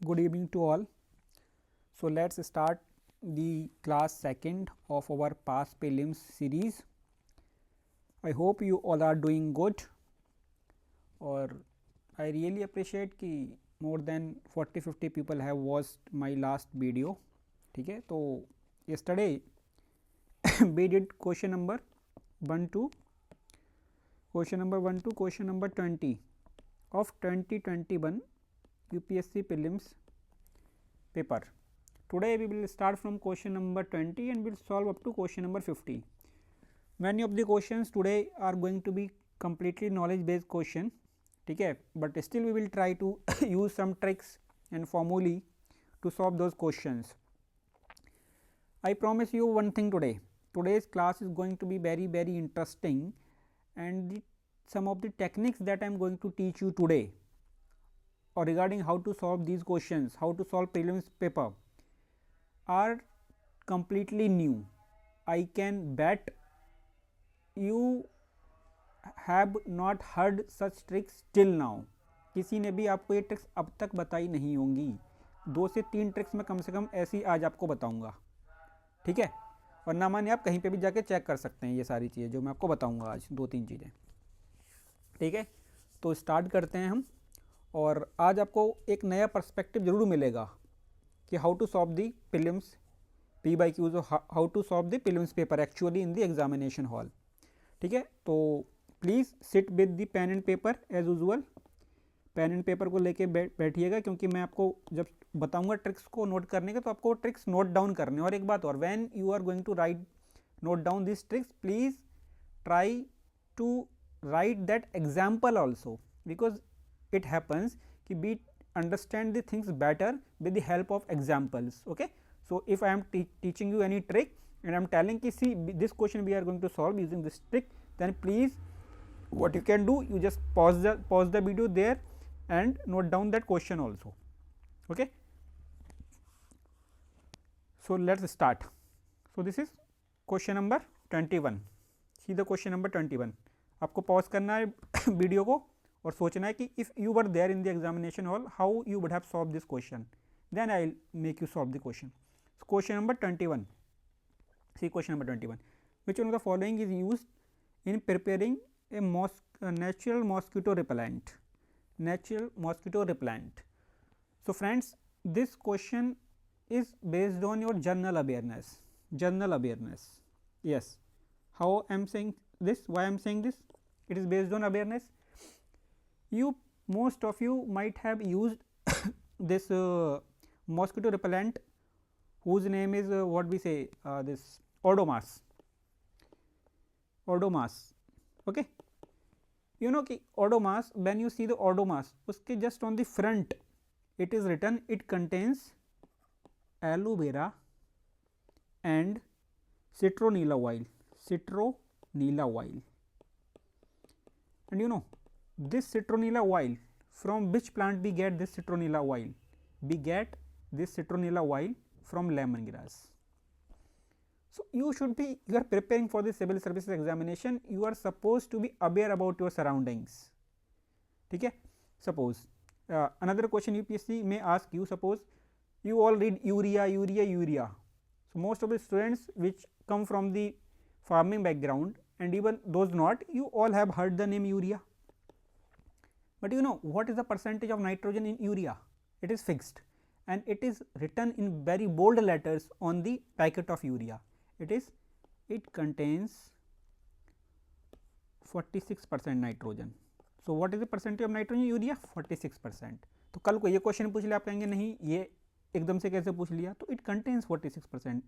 Good evening to all. So let's start the class second of our past prelims series. I hope you all are doing good, और I really appreciate कि more than 40-50 people have watched my last video. ठीक है, तो yesterday we did question number 1 to question number 20 of 2021 UPSC prelims paper. Today we will start from question number 20 and will solve up to question number 50. Many of the questions today are going to be completely knowledge based question, ठीक है, but still we will try to use some tricks and formulae to solve those questions. I promise you one thing today. Today's class is going to be very interesting, and some of the techniques that I am going to teach you today or regarding how to solve these questions, how to solve prelims paper, are completely new. I can bet you have not heard such tricks till now. किसी ने भी आपको ये tricks अब तक बताई नहीं होंगी. 2 से 3 ट्रिक्स मैं कम से कम ऐसी आज आपको बताऊंगा, ठीक है, और ना माने आप कहीं पे भी जाके चेक कर सकते हैं ये सारी चीज़ें जो मैं आपको बताऊंगा आज, 2-3 चीज़ें, ठीक है. तो स्टार्ट करते हैं हम, और आज आपको एक नया पर्सपेक्टिव ज़रूर मिलेगा कि how to solve the prelims P Y Qs, how to solve the prelims paper actually in the examination hall, ठीक है. तो please sit with the pen and paper as usual. Pen and paper को लेके बैठिएगा, क्योंकि मैं आपको जब बताऊंगा ट्रिक्स को नोट करने का, तो आपको ट्रिक्स नोट डाउन करने. और एक बात और, when you are going to write note down this tricks, please try to write that example also, because it happens कि we understand the things better with the help of examples. Okay, so if I am teaching you any trick and I am telling ki see this question we are going to solve using this trick, then please what you can do, you just pause the video there and note down that question also. Okay, so let's start. So this is question number 21. see the question number 21. आपको pause करना है video को और सोचना है कि if you were there in the examination hall, how you would have solve this question, then I will make you solve the question. Question number 21. See question number 21. Which one of the following is used in preparing a natural mosquito repellent. Natural mosquito repellent. So friends, this question is based on your general awareness. Yes, how I am saying this, why I am saying this, it is based on awareness. Most of you might have used this mosquito repellent whose name is what we say, this Odomas. Okay, you know कि Odomas, when you see the Odomas, उसके just on the front it is written it contains aloe vera and citronella oil. And you know this citronella oil, from which plant we get this citronella oil? We get this citronella oil from lemongrass. So you are preparing for the civil services examination, you are supposed to be aware about your surroundings, ठीक है. Suppose another question UPSC may ask you, suppose you all read urea. So most of the students which come from the farming background and even those not, you all have heard the name urea. But you know what is the percentage of nitrogen in urea? It is fixed and it is written in very bold letters on the packet of urea. It contains 46% nitrogen. So what is the percentage of nitrogen in urea? 46%. तो कल को ये question पूछ लिया, आप कहेंगे नहीं ये एकदम से कैसे पूछ लिया, तो it contains 46%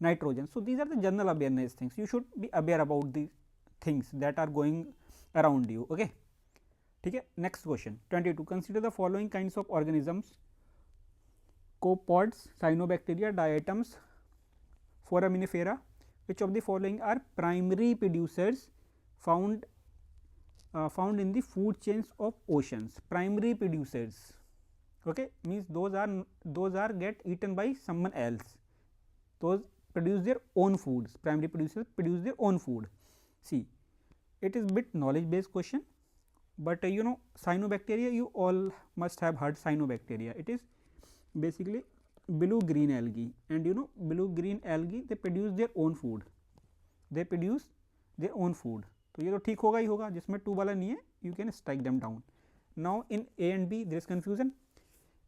nitrogen. So these are the general awareness things. You should be aware about the things that are going around you. Okay, ठीक है. Next question 22. Consider the following kinds of organisms: copepods, cyanobacteria, diatoms, foraminifera. Which of the following are primary producers found in the food chains of oceans? Primary producers, okay, means those are get eaten by someone else, those produce their own foods. Primary producers produce their own food. See, it is bit knowledge based question, but cyanobacteria, you all must have heard cyanobacteria. It is basically blue green algae, and blue green algae, they produce their own food. तो ये तो ठीक होगा ही होगा, जिसमें 2 वाला नहीं है, you can strike them down. Now in A and B there is confusion.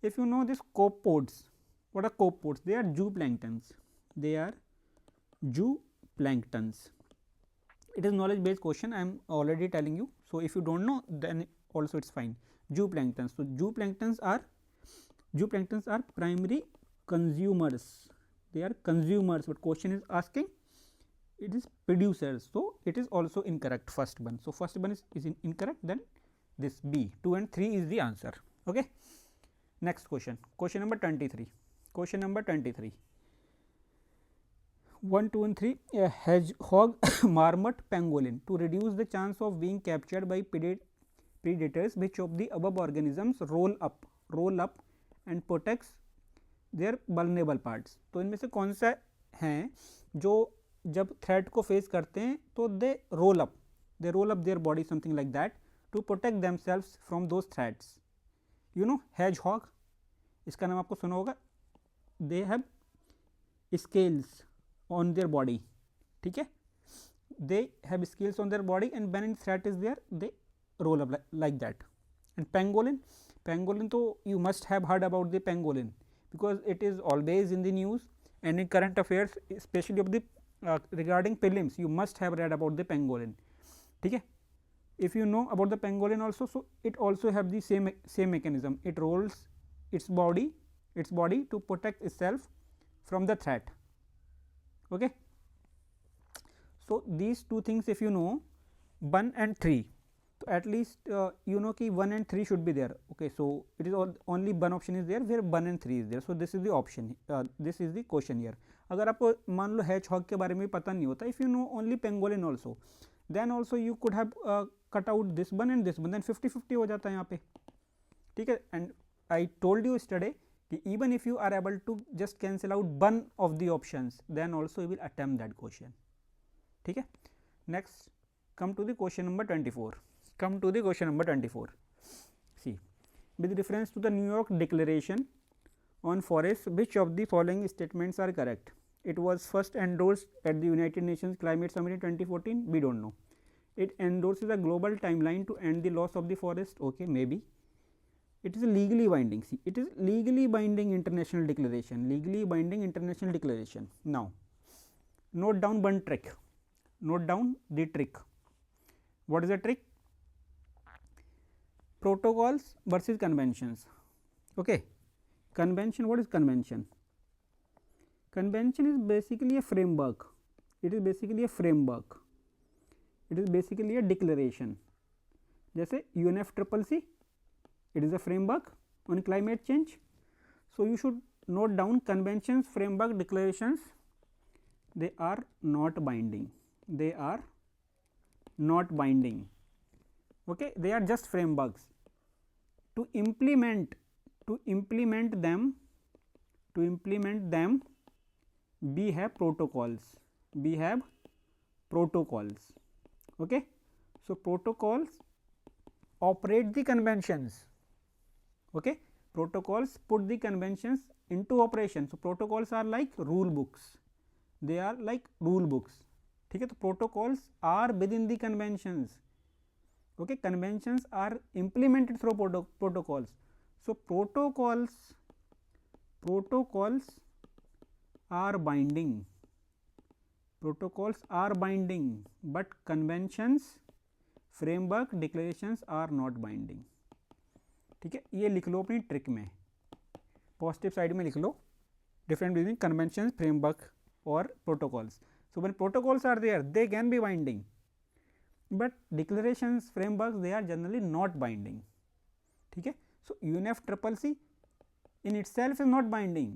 If you know this copepods, what are copepods? They are zooplanktons. It is knowledge based question, I am already telling you. So if you don't know, then also it's fine. Zooplanktons. So zooplanktons are primary consumers. They are consumers, but question is asking it is producers. So it is also incorrect, first one. So first one is incorrect, then this B, 2 and 3 is the answer. Okay. Next question, question number 23. 1, 2 and 3. A hedgehog, marmot, pangolin. To reduce the chance of being captured by predators, which of the above organisms roll up and protects their vulnerable parts? तो इनमें से कौन सा है जो जब threat को face करते हैं तो they roll up their body, something like that, to protect themselves from those threats. hedgehog, इसका नाम आपको सुना होगा. They have scales on their body. ठीक है, they have scales on their body, and when threat is there they roll up like that. And pangolin, तो you must have heard about the pangolin because it is always in the news and in current affairs, especially of the regarding prelims, you must have read about the pangolin. ठीक है, if you know about the pangolin also, so it also have the same mechanism. It rolls its body to protect itself from the threat. Okay. So these two things if you know, 1 and 3, so at least you know ki 1 and 3 should be there. Okay, so it is only one option is there where 1 and 3 is there. So this is the option, this is the question here. अगर आपको मान लो hedgehog के बारे में पता नहीं होता, if you know only pangolin also, then also you could have cut out this one and this one, then 50-50 हो जाता है यहाँ पे. ठीक है, and I told you yesterday even if you are able to just cancel out one of the options, then also you will attempt that question. ठीक है. Next, come to the question number 24. See, with reference to the New York Declaration on Forests, which of the following statements are correct? It was first endorsed at the United Nations Climate Summit in 2014. We don't know. It endorses a global timeline to end the loss of the forest. Okay, maybe. It is legally binding. See, it is legally binding international declaration. Now, note down one trick. Note down the trick. What is the trick? Protocols versus conventions. Okay. Convention, what is convention? Convention is basically a framework. It is basically a declaration. जैसे UNFCCC, it is a framework on climate change. So you should note down conventions, framework, declarations. They are not binding. Okay, they are just frameworks. To implement them, we have protocols. Okay, so protocols operate the conventions. Okay, protocols put the conventions into operation. So protocols are like rule books. They are like rule books. ठीक है, तो protocols are within the conventions. Okay, conventions are implemented through protocols. So protocols are binding. But conventions, framework, declarations are not binding. ठीक है, ये लिख लो अपनी trick में, positive side में लिख लो, डिफरेंट बिटवीन कन्वेंशंस, फ्रेमवर्क और protocols. So when protocols are there, they can be binding, but declarations, frameworks, they are generally not binding. ठीक है, सो UNFCCC in itself is not binding,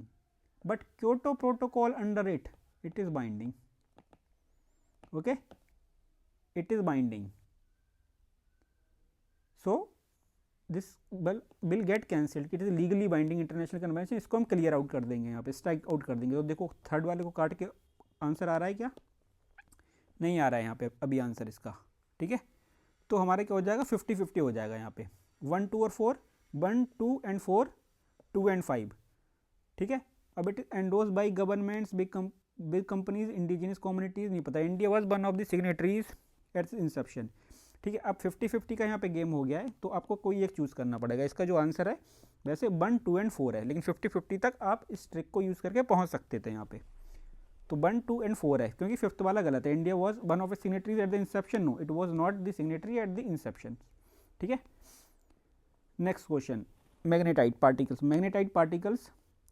but Kyoto Protocol under it is binding. Okay, it is binding. So this will get cancelled. It is legally binding international convention. इसको हम clear out कर देंगे, यहाँ पे strike out कर देंगे. तो देखो थर्ड वाले को काट के आंसर आ रहा है क्या? नहीं आ रहा है यहाँ पे अभी आंसर इसका. ठीक है, तो हमारे क्या हो जाएगा 50-50 हो जाएगा यहाँ पे 1 2 और 4 1 2 एंड 4 2 एंड 5 ठीक है। अब it endorsed by governments big companies indigenous communities नहीं पता। India was one of the signatories at inception ठीक है। अब 50-50 का यहाँ पे गेम हो गया है तो आपको कोई एक चूज़ करना पड़ेगा। इसका जो आंसर है वैसे 1 2 एंड 4 है लेकिन 50-50 तक आप इस ट्रिक को यूज़ करके पहुँच सकते थे यहाँ पे। तो 1 2 एंड 4 है क्योंकि फिफ्थ वाला गलत है। India was one of the signatories at the inception, no it was not the signatory at the inception ठीक है। Next question magnetite particles. Magnetite particles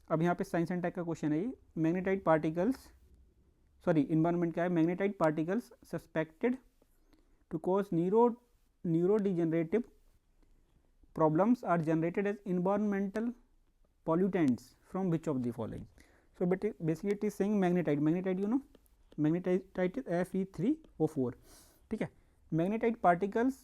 अब यहाँ पे साइंस एंड टेक का क्वेश्चन है ये। मैग्नेटाइट पार्टिकल्स सॉरी इन्वायरमेंट क्या है। Magnetite particles suspected to cause neurodegenerative problems are generated as environmental pollutants from which of the following? So basically it is saying magnetite you know magnetite is Fe3O4 ठीक है। Magnetite particles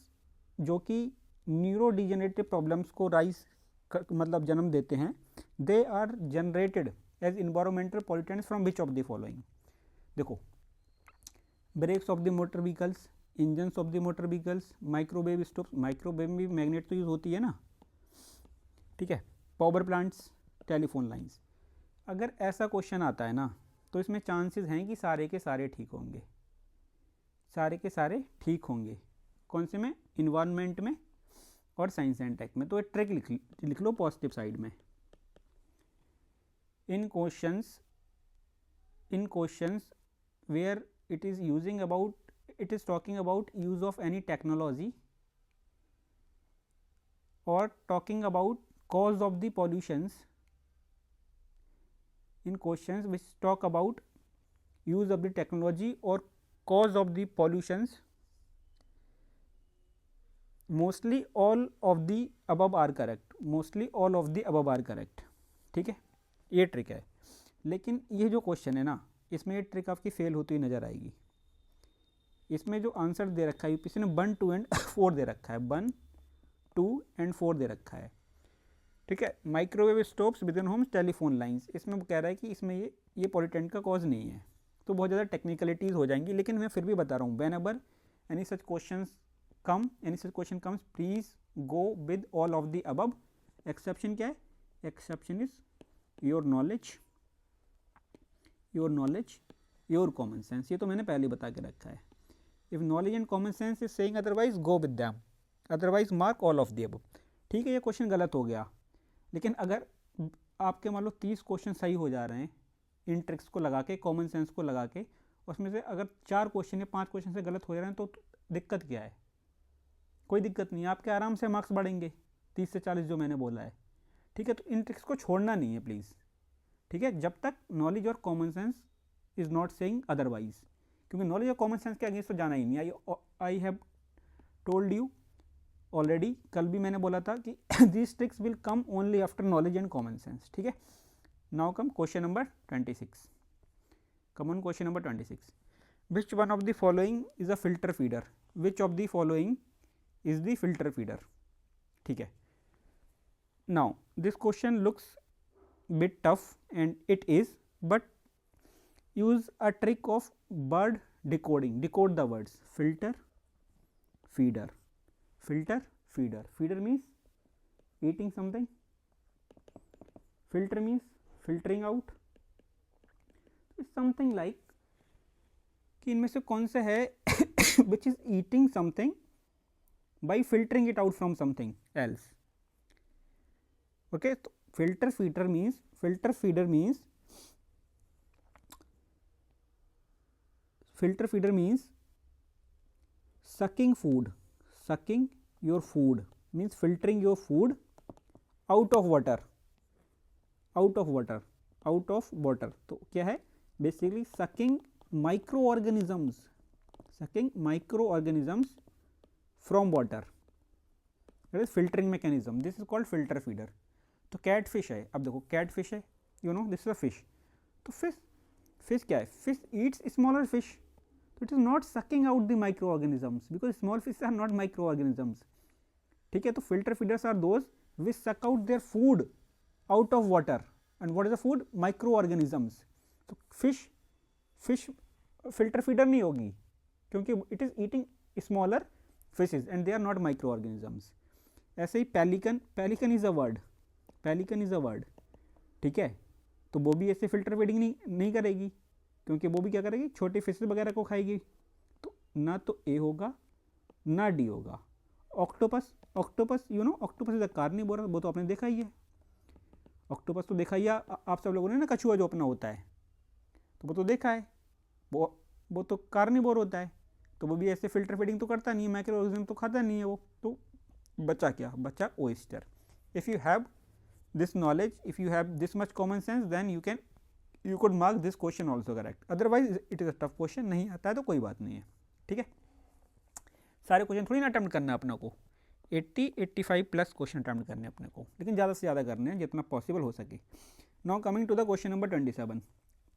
जो कि neurodegenerative problems को rise मतलब जन्म देते हैं, they are generated as environmental pollutants from which of the following. देखो brakes of the motor vehicles, engines of the motor vehicles, microwave stove, microwave में मैग्नेट तो यूज़ होती है ना ठीक है, पावर प्लांट्स, टेलीफोन लाइंस। अगर ऐसा क्वेश्चन आता है ना तो इसमें चांसेस हैं कि सारे के सारे ठीक होंगे, सारे के सारे ठीक होंगे। कौन से में? इन्वायरमेंट में और साइंस एंड टेक में। तो एक ट्रिक लिख लो पॉजिटिव साइड में। In questions where it is using about it is talking about use of any technology or talking about cause of the pollutions, in questions which talk about use of the technology or cause of the pollutions, mostly all of the above are correct, mostly all of the above are correct ठीक है। ये trick है लेकिन ये जो question है ना इसमें ये ट्रिक आपकी फेल होती हुई नज़र आएगी। इसमें जो आंसर दे रखा है यूपीएससी ने 1 2 एंड 4 दे रखा है, 1 2 एंड 4 दे रखा है ठीक है। Microwave stoves with in Holmes, telephone lines, इसमें वो कह रहा है कि इसमें ये पॉल्यूटेंट का कॉज नहीं है। तो बहुत ज़्यादा टेक्निकलिटीज़ हो जाएंगी लेकिन मैं फिर भी बता रहा हूँ when ever any such question comes please go with all of the above. Exception क्या है? Exception is your knowledge your common sense. ये तो मैंने पहले बता के रखा है। If knowledge and common sense is saying otherwise, go with them. Otherwise, mark all of the above. ठीक है, ये क्वेश्चन गलत हो गया लेकिन अगर आपके मान लो 30 क्वेश्चन सही हो जा रहे हैं इन ट्रिक्स को लगा के, कॉमन सेंस को लगा के, उसमें से अगर 4 क्वेश्चन या 5 क्वेश्चन से गलत हो जा रहे हैं तो दिक्कत क्या है? कोई दिक्कत नहीं है, आपके आराम से मार्क्स बढ़ेंगे 30 से 40 जो मैंने बोला है ठीक है। तो इन ट्रिक्स को छोड़ना नहीं है प्लीज़ ठीक है, जब तक नॉलेज और common sense is not saying otherwise, क्योंकि नॉलेज और कॉमन सेंस के अगेंस्ट तो जाना ही नहीं। आई हैव टोल्ड यू ऑलरेडी, कल भी मैंने बोला था कि this tricks will come only after knowledge and common sense ठीक है। Now come question number 26। Come on question number 26। Which one of the following is a filter feeder? Which of the following is the filter feeder? ठीक है। Now this question looks bit tough and it is, but use a trick of word decoding. Decode the words filter, feeder, filter, feeder. Feeder means eating something, filter means filtering out. It's something like कि इनमें से कौन सा है which is eating something by filtering it out from something else. Okay, so filter feeder means sucking your food means filtering your food out of water. तो क्या है? basically sucking microorganisms from water. that is filtering mechanism. this is called filter feeder. तो catfish है, अब देखो catfish है, you know this is a fish. तो fish क्या है? Fish Yeats smaller fish, so it is not sucking out the microorganisms because small fish are not microorganisms ठीक है। तो filter feeders are those which suck out their food out of water, and what is the food? Microorganisms. तो fish filter feeder नहीं होगी क्योंकि it is eating smaller fishes and they are not micro organisms. ऐसे ही pelican, pelican is a word, pelican is a word, ठीक है, तो वो भी ऐसे फिल्टर फीडिंग नहीं करेगी, क्योंकि वो भी क्या करेगी, छोटे फिशेज वगैरह को खाएगी। तो ना तो ए होगा ना डी होगा। Octopus, octopus you know octopus is a carnivore, वो तो आपने देखा ही है, ऑक्टोपस तो देखा ही है आप सब लोगों ने ना, कछुआ जो अपना होता है, तो वो तो देखा है, वो तो कार्निवोर होता है, तो वो भी ऐसे फिल्टर फीडिंग तो करता नहीं है, माइक्रो ऑर्गेनिज्म तो खाता नहीं है वो। तो बचा क्या, बचा oyster. If you have this knowledge, if you have this much common sense, then you could mark this question also correct, otherwise it is a tough question. नहीं आता है तो कोई बात नहीं है, ठीक है। सारे क्वेश्चन थोड़ी ना अटेम्प्ट करना है अपना को, 80-85 प्लस क्वेश्चन अटेम्प्ट करने अपने को, लेकिन ज़्यादा से ज़्यादा करने हैं जितना पॉसिबल हो सके। Now coming to the question number 27।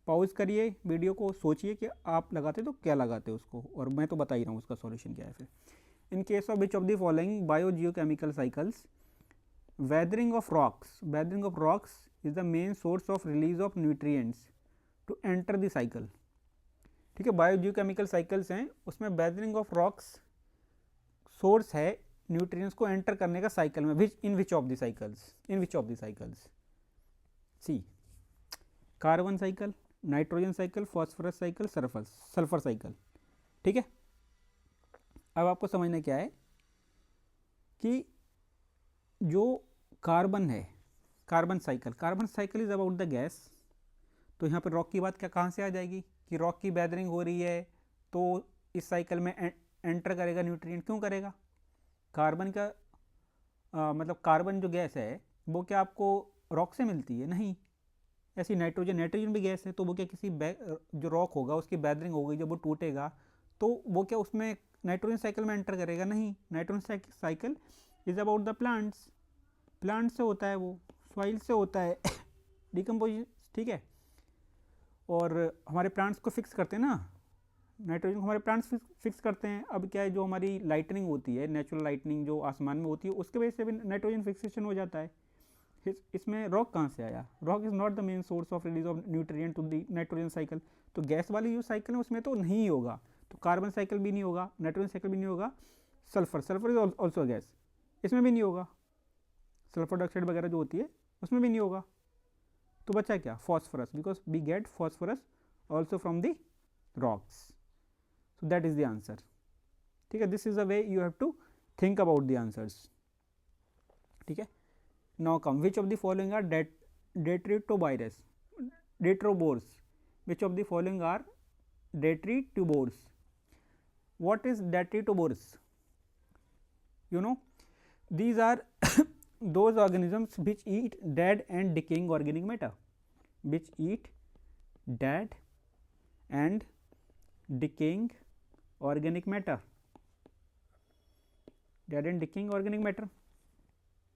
Pause करिए वीडियो को, सोचिए कि आप लगाते तो क्या लगाते उसको, और मैं तो बता ही रहा हूँ उसका सॉल्यूशन क्या है। फिर in case of which of the following bio geochemical cycles weathering of rocks is the main source of release of nutrients to enter the cycle, ठीक है। बायोजियोकेमिकल साइकिल्स हैं, उसमें weathering of rocks सोर्स है nutrients को enter करने का cycle में, in which of the cycles, see carbon cycle, nitrogen cycle, phosphorus cycle, sulphur cycle, ठीक है। अब आपको समझना क्या है कि जो कार्बन है, carbon cycle is about the gas. तो यहाँ पर रॉक की बात क्या कहाँ से आ जाएगी कि रॉक की वेदरिंग हो रही है तो इस साइकिल में एंटर करेगा न्यूट्रिएंट, क्यों करेगा, कार्बन का मतलब कार्बन जो गैस है वो क्या आपको रॉक से मिलती है, नहीं। ऐसी नाइट्रोजन भी गैस है, तो वो क्या किसी जो रॉक होगा उसकी वेदरिंग होगी, जब वो टूटेगा तो वो क्या उसमें नाइट्रोजन साइकिल में एंटर करेगा, नहीं। Nitrogen cycle is about the plant से होता है, वो सॉइल से होता है डिकम्पोजिशन, ठीक है। और हमारे प्लांट्स को फिक्स करते हैं ना, नाइट्रोजन को हमारे प्लांट्स फिक्स करते हैं। अब क्या है, जो हमारी लाइटनिंग होती है, नेचुरल लाइटनिंग जो आसमान में होती है, उसके वजह से भी नाइट्रोजन फिक्सेशन हो जाता है। इसमें रॉक कहाँ से आया, rock is not the main source of release of nutrient to the nitrogen cycle. तो गैस वाली जो साइकिल है उसमें तो नहीं होगा, तो कार्बन साइकिल भी नहीं होगा, नाइट्रोजन साइकिल भी नहीं होगा। सल्फर इज ऑल्सो गैस, इसमें भी नहीं होगा। सल्फर डाइऑक्साइड वगैरह जो होती है उसमें भी नहीं होगा। तो बचा क्या, phosphorus, because we get phosphorus also from the rocks. So that is the answer, ठीक है। This is the way you have to think about the answers, ठीक है। Now come, which of the following are detritivores, which of the following are detritivores? What is detritivores? You know, these are those organisms which eat dead and decaying organic matter, which eat dead and decaying organic matter, dead and decaying organic matter,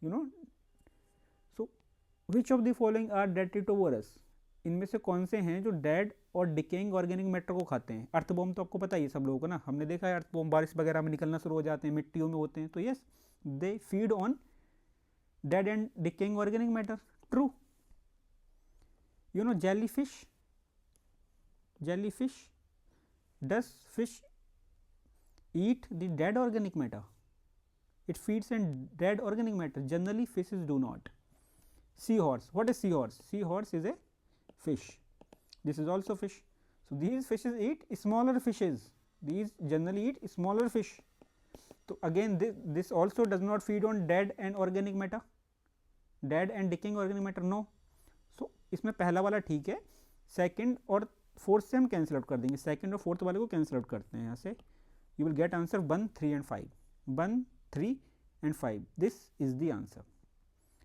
you know. So which of the following are detritivores? इनमें से कौन से हैं जो dead और decaying organic matter को खाते हैं? अर्थबॉम्ब तो आपको पता ही है सब लोगों को ना, हमने देखा है अर्थबॉम्ब बारिश वगैरह में निकलना शुरू हो जाते हैं, मिट्टियों में होते हैं, तो yes they feed on dead and decaying organic matter, true. You know, jellyfish, does fish eat the dead organic matter? It feeds on dead organic matter, generally fishes do not. Seahorse, what is seahorse? Seahorse is a fish, this is also fish. So these fishes eat smaller fishes, these generally eat smaller fish. So again this also does not feed on dead and organic matter, dead and decaying organic matter, no. So इसमें पहला वाला ठीक है, second और fourth से हम cancel out कर देंगे, सेकंड और फोर्थ वाले को कैंसिल आउट करते हैं यहाँ से, you will get answer 1, 3 and 5, 1, 3 and 5, this is the answer,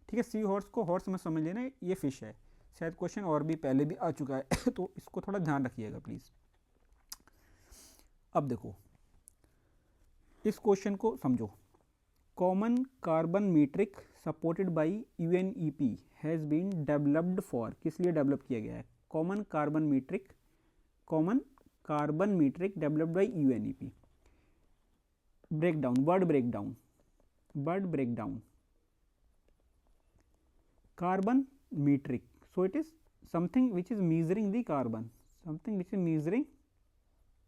ठीक है। सी हॉर्स को हॉर्स में समझ लेना, ये फिश है, शायद क्वेश्चन और भी पहले भी आ चुका है तो इसको थोड़ा ध्यान रखिएगा प्लीज़। अब देखो इस क्वेश्चन को समझो, common carbon metric supported by UNEP has been developed for, किस लिए डेवलप किया गया है? Common carbon metric developed by UNEP। Breakdown, word breakdown, carbon metric, so it is something which is measuring the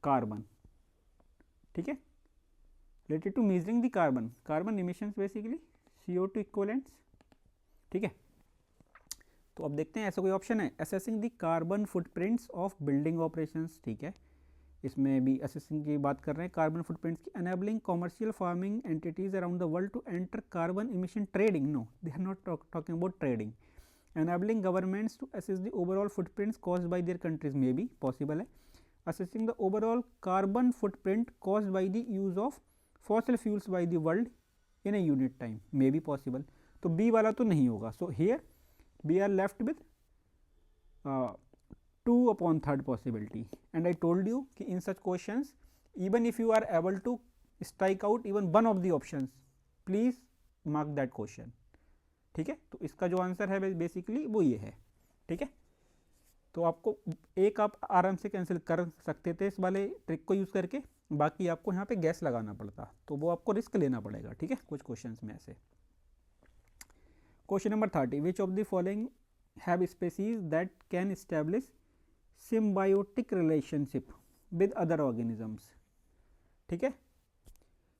carbon, ठीक है। Related to measuring the carbon emissions basically CO2 equivalents. ठीक है, तो अब देखते हैं ऐसा कोई ऑप्शन है, assessing the carbon footprints of building operations. ठीक है, इसमें भी असेसिंग की बात कर रहे हैं, कार्बन फुटप्रिंट्स की। Enabling commercial farming entities around the world to enter carbon emission trading, no they are not talking about trading. enabling governments to assess the overall footprints caused by their countries, may be possible है। assessing the overall carbon footprint caused by the use of fossil fuels by the world in a unit time, may be possible। तो B वाला तो नहीं होगा, so here we are left with 2/3 possibility, and I told you कि in such questions even if you are able to strike out even one of the options, please mark that question। ठीक है, तो इसका जो answer है basically वो ये है। ठीक है, तो आपको एक आप आराम से कैंसिल कर सकते थे इस वाले ट्रिक को यूज़ करके, बाकी आपको यहाँ पे गैस लगाना पड़ता, तो वो आपको रिस्क लेना पड़ेगा। ठीक है, कुछ क्वेश्चंस में ऐसे। Question number 30, which of the following have species that can establish symbiotic relationship with other organisms. ठीक है,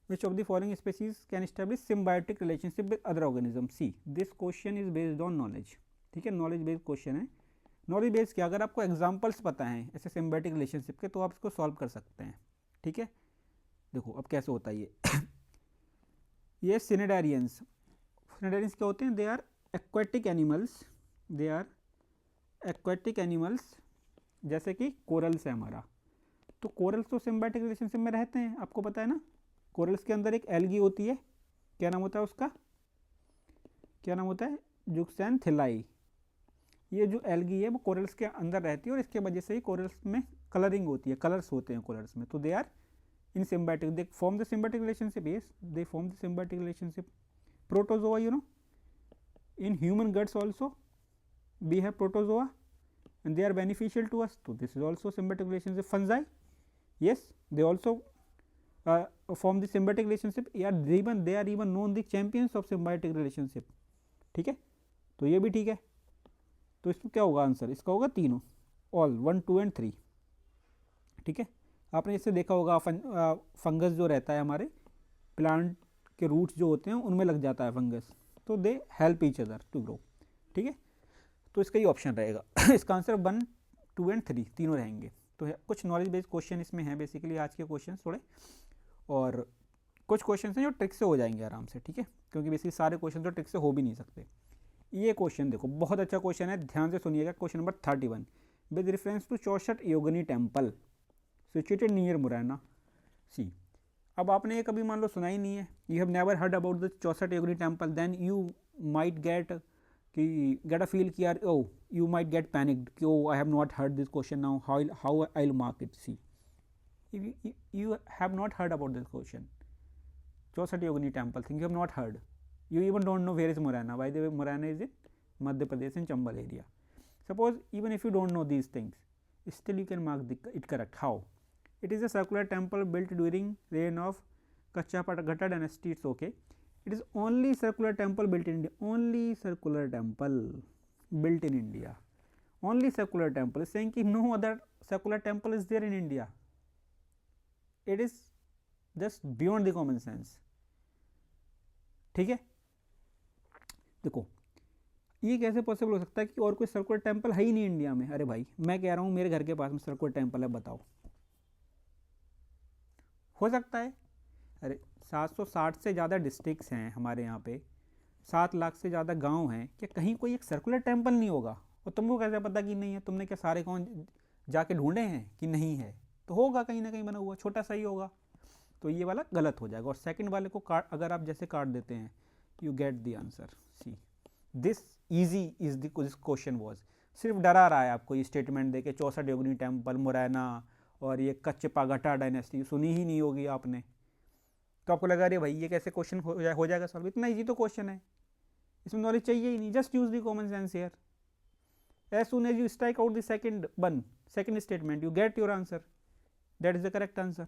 which of the following species can establish symbiotic relationship with other organisms? See, this question is based on knowledge। ठीक है, knowledge based question है। Knowledge based क्या, अगर आपको examples पता हैं ऐसे सिम्बायोटिक रिलेशनशिप के तो आप इसको सॉल्व कर सकते हैं। ठीक है, देखो अब कैसे होता है ये सिनेडारियंस क्या होते हैं? दे आर एक्वेटिक एनिमल्स, जैसे कि कोरल्स है हमारा, तो कोरल्स तो सिम्बायोटिक रिलेशनशिप में रहते हैं, आपको पता है ना। कोरल्स के अंदर एक एल्गी होती है, क्या नाम होता है उसका? क्या नाम होता है? जुक्सैंथिलाई। ये जो एल्गी है वो कोरल्स के अंदर रहती है और इसके वजह से ही कोरल्स में कलरिंग होती है, कलर्स होते हैं कोरल्स में, तो they are in symbiotic, they form the symbiotic relationship. Yes, they form the symbiotic relationship. Protozoa, you know, in human guts also we have protozoa and they are beneficial to us, so this is also symbiotic relationship. Fungi, yes, they also form the symbiotic relationship, they are even known the champions of symbiotic relationship। ठीक है, तो ये भी ठीक है, तो इसमें क्या होगा आंसर? इसका होगा तीनों, ऑल 1 2 एंड 3। ठीक है, आपने इससे देखा होगा फंगस जो रहता है हमारे प्लांट के रूट्स जो होते हैं उनमें लग जाता है फंगस, तो they help each other to grow. ठीक है, तो इसका ही ऑप्शन रहेगा। इसका आंसर 1 2 एंड 3 तीनों रहेंगे। तो कुछ नॉलेज बेस्ड क्वेश्चन इसमें हैं बेसिकली आज के क्वेश्चन थोड़े, और कुछ क्वेश्चन हैं जो ट्रिक से हो जाएंगे आराम से। ठीक है, क्योंकि बेसिकली सारे क्वेश्चन तो ट्रिक से हो भी नहीं सकते। ये क्वेश्चन देखो बहुत अच्छा क्वेश्चन है, ध्यान से सुनिएगा। Question number 31, with reference to Chausath Yogini temple situated near Morena. See, अब आपने ये कभी मान लो सुना ही नहीं है, you have never heard about the Chausath Yogini temple, then you might get a feel कि यार, oh you might get panicked कि oh I have not heard this question, now how I'll mark it। See, if you have not heard about this question, Chaussat Yogini temple thing you have not heard, you even don't know where is Morana। By the way, Morana is in Madhya Pradesh in Chambal area। Suppose even if you don't know these things, still you can mark it correct। How? It is a circular temple built during reign of Kachapatagata dynasty। It's okay, it is only circular temple built in India, only circular temple built in India, only circular temple, is saying कि no other circular temple is there in India। it is just beyond the common sense। ठीक है, देखो ये कैसे possible हो सकता है कि और कोई सर्कुलर टेम्पल है ही नहीं इंडिया में? अरे भाई मैं कह रहा हूँ मेरे घर के पास में सर्कुलर टेम्पल है, बताओ हो सकता है? अरे 760 से ज़्यादा डिस्ट्रिक्ट्स हैं हमारे यहाँ पे, 7 लाख से ज़्यादा गांव हैं, क्या कहीं कोई एक सर्कुलर टेम्पल नहीं होगा? और तुमको कैसे पता कि नहीं है? तुमने क्या सारे गांव जाके ढूंढे हैं कि नहीं है? तो होगा कहीं ना कहीं बना हुआ, छोटा सा ही होगा, तो ये वाला गलत हो जाएगा। और सेकंड वाले को काट, अगर आप जैसे काट देते हैं, you get the answer. See, this easy is this question was, सिर्फ डरा रहा है आपको ये स्टेटमेंट दे के, चौसठ योगिनी टेम्पल, मुरैना और ये कच्चपागटा डायनेस्टी सुनी ही नहीं होगी आपने, तो आपको लगा रहे भाई ये कैसे क्वेश्चन हो जाएगा सॉल्व? इतना इजी तो क्वेश्चन है, इसमें नॉलेज चाहिए ही नहीं, just use the common sense here. As soon as you strike out the second statement, you get your answer, that is the correct answer।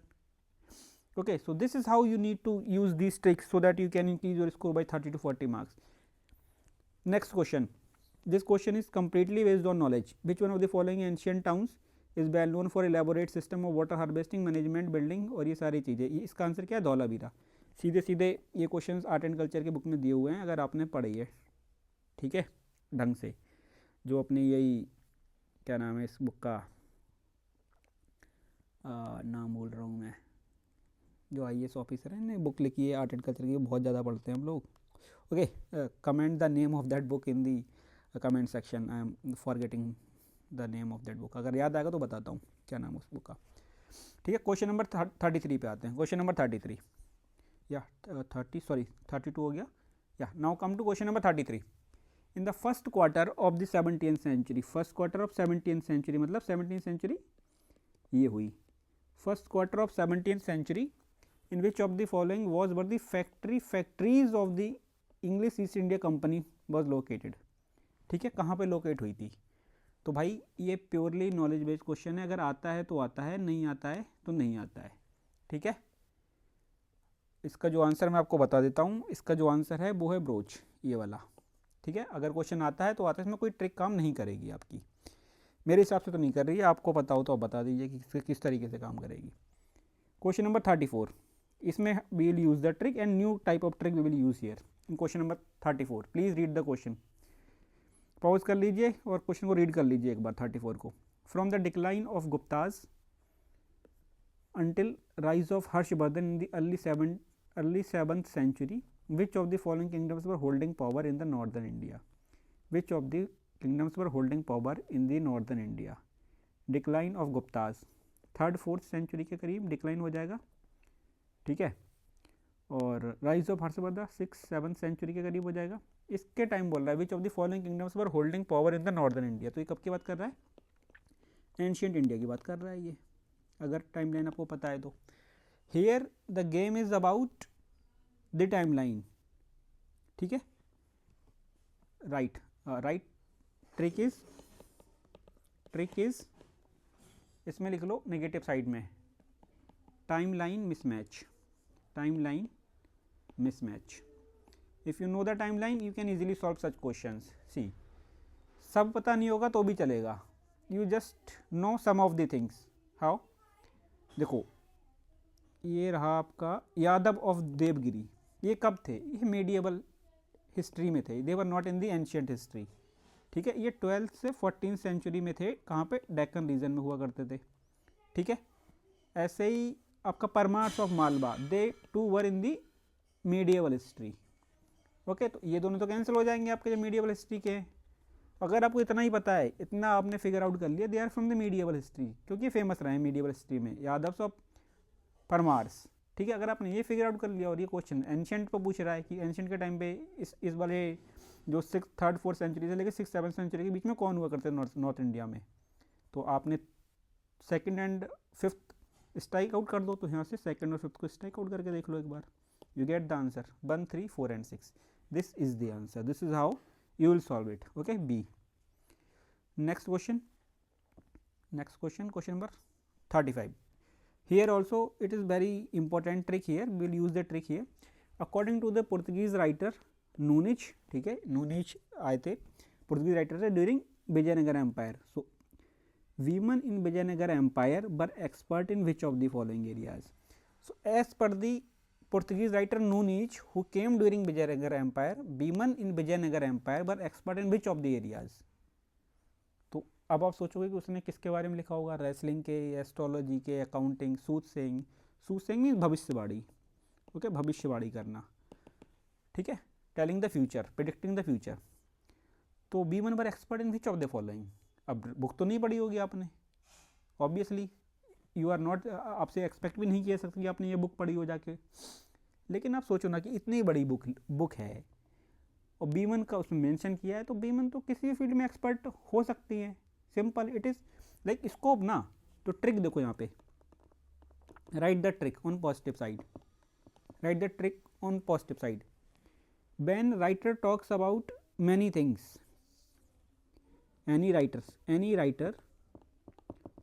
okay, so this is how you need to use these tricks so that you can increase your score by 30 to 40 marks। next question, this question is completely based on knowledge, which one of the following ancient towns is well known for elaborate system of water harvesting management building, और ये सारी चीज़ें, इसका answer क्या है? धौलावीरा। सीधे सीधे ये क्वेश्चंस आर्ट एंड कल्चर के बुक में दिए हुए हैं, अगर आपने पढ़ी है, ठीक है, ढंग से। जो अपनी यही क्या नाम है इस बुक का, नाम भूल रहा हूँ मैं, जो IAS ऑफिसर है ने बुक लिखी है आर्ट एंड कल्चर की, बहुत ज़्यादा पढ़ते हैं हम लोग। Okay, comment the name of that book in the comment section, I am forgetting the name of that book, अगर याद आएगा तो बताता हूँ क्या नाम है उस बुक का। ठीक है, क्वेश्चन नंबर 33 पे आते हैं। क्वेश्चन नंबर 33 या 32 हो गया। या now come to question number 33। In the first quarter of the 17th century, first quarter of 17th century मतलब 17th सेंचुरी ये हुई, first quarter of 17th century, in which of the following was were the factories of the English East India company was located. ठीक है, कहाँ पे locate हुई थी? तो भाई ये प्योरली नॉलेज बेस्ड क्वेश्चन है, अगर आता है तो आता है, नहीं आता है तो नहीं आता है। ठीक है, इसका जो आंसर मैं आपको बता देता हूँ, इसका जो आंसर है वो है ब्रोच, ये वाला। ठीक है, अगर क्वेश्चन आता है तो आता है, इसमें कोई ट्रिक काम नहीं करेगी आपकी, मेरे हिसाब से तो नहीं कर रही है, आपको पता हो तो आप बता दीजिए कि किस तरीके से काम करेगी। क्वेश्चन नंबर 34, इसमें we will use the trick and new type of trick we will use here in question number 34। Please read the question, pause कर लीजिए और क्वेश्चन को रीड कर लीजिए एक बार 34 को। From the decline of Gupta's until rise of Harshvardhan in the early 7th century, which of the following kingdoms were holding power in the northern India? Which of the kingdoms were holding power in the northern India? Decline of Guptas, 3rd 4th century के करीब decline हो जाएगा। ठीक है, और rise of Harshvardhan 6th 7th century के करीब हो जाएगा। इसके टाइम बोल रहा है which of the following kingdoms were holding power in the northern India, तो ये कब की बात कर रहा है? एंशियंट इंडिया की बात कर रहा है ये, अगर टाइम लाइन आपको पता है तो। Here the game is about the time line. ठीक है, राइट राइट, ट्रिक इज इसमें लिख लो नेगेटिव साइड में, time line mismatch, time line mismatch. If you know the timeline, you can easily solve such questions. See, सब पता नहीं होगा तो भी चलेगा, you just know some of the things. How? देखो, ये रहा आपका यादव ऑफ देवगिरी, ये कब थे? ये मेडिएवल हिस्ट्री में थे, they were not in the ancient history. ठीक है, ये 12th से 14th सेंचुरी में थे, कहाँ पे? डेक्कन रीजन में हुआ करते थे। ठीक है, ऐसे ही आपका Paramars of Malwa, they too were in the medieval history. Okay, तो ये दोनों तो कैंसिल हो जाएंगे आपके जो मीडिएवल हिस्ट्री के। अगर आपको इतना ही पता है, इतना आपने फिगर आउट कर लिया, they are from the medieval history, क्योंकि फेमस रहे हैं मीडिएवल हिस्ट्री में यादव ऑफ परमार्स। ठीक है, अगर आपने ये फिगर आउट कर लिया और ये क्वेश्चन एंशियंट पर पूछ रहा है कि एंशियंट के टाइम पे इस वाले जो 6th 3rd 4th सेंचुरी से लेकर 6th 7th सेंचुरी के बीच में कौन हुआ करते नॉर्थ इंडिया में, तो आपने 2nd and 5th strike out कर दो, तो यहाँ से 2nd और 5th को स्ट्राइक आउट करके देख लो एक बार, you get the answer 1 3 4 and 6. This is the answer, this is how you will solve it. Okay, B. Next question, question number 35. Here also it is very important trick, here we will use the trick here. According to the Portuguese writer Nunes, ठीक है, Nunes आए थे Portuguese writer से during Vijayanagar Empire. So women in Vijayanagar Empire were expert in which of the following areas? So as per the Portuguese writer Nunes, who came during Vijayanagar Empire, women in Vijayanagar Empire were expert in which of the areas? तो अब आप सोचोगे कि उसने किसके बारे में लिखा होगा? रेसलिंग के, एस्ट्रोलॉजी के, अकाउंटिंग, सूटसेइंग। सूटसेइंग मीन्स भविष्यवाणी। ओके, भविष्यवाणी करना। ठीक है, telling the future, predicting the future. तो women were expert in which of the following? अब बुक तो नहीं पढ़ी होगी आपने, ऑब्वियसली यू आर नॉट, आपसे एक्सपेक्ट भी नहीं किया सकते कि आपने ये बुक पढ़ी हो जाके, लेकिन आप सोचो ना कि इतनी बड़ी बुक है और बीमन का उसमें मेंशन किया है, तो बीमन तो किसी भी फील्ड में एक्सपर्ट हो सकती है। Simple, it is like scope ना। तो ट्रिक देखो यहाँ पे, right the trick on positive side, right the trick on positive side. When writer talks about many things, any writer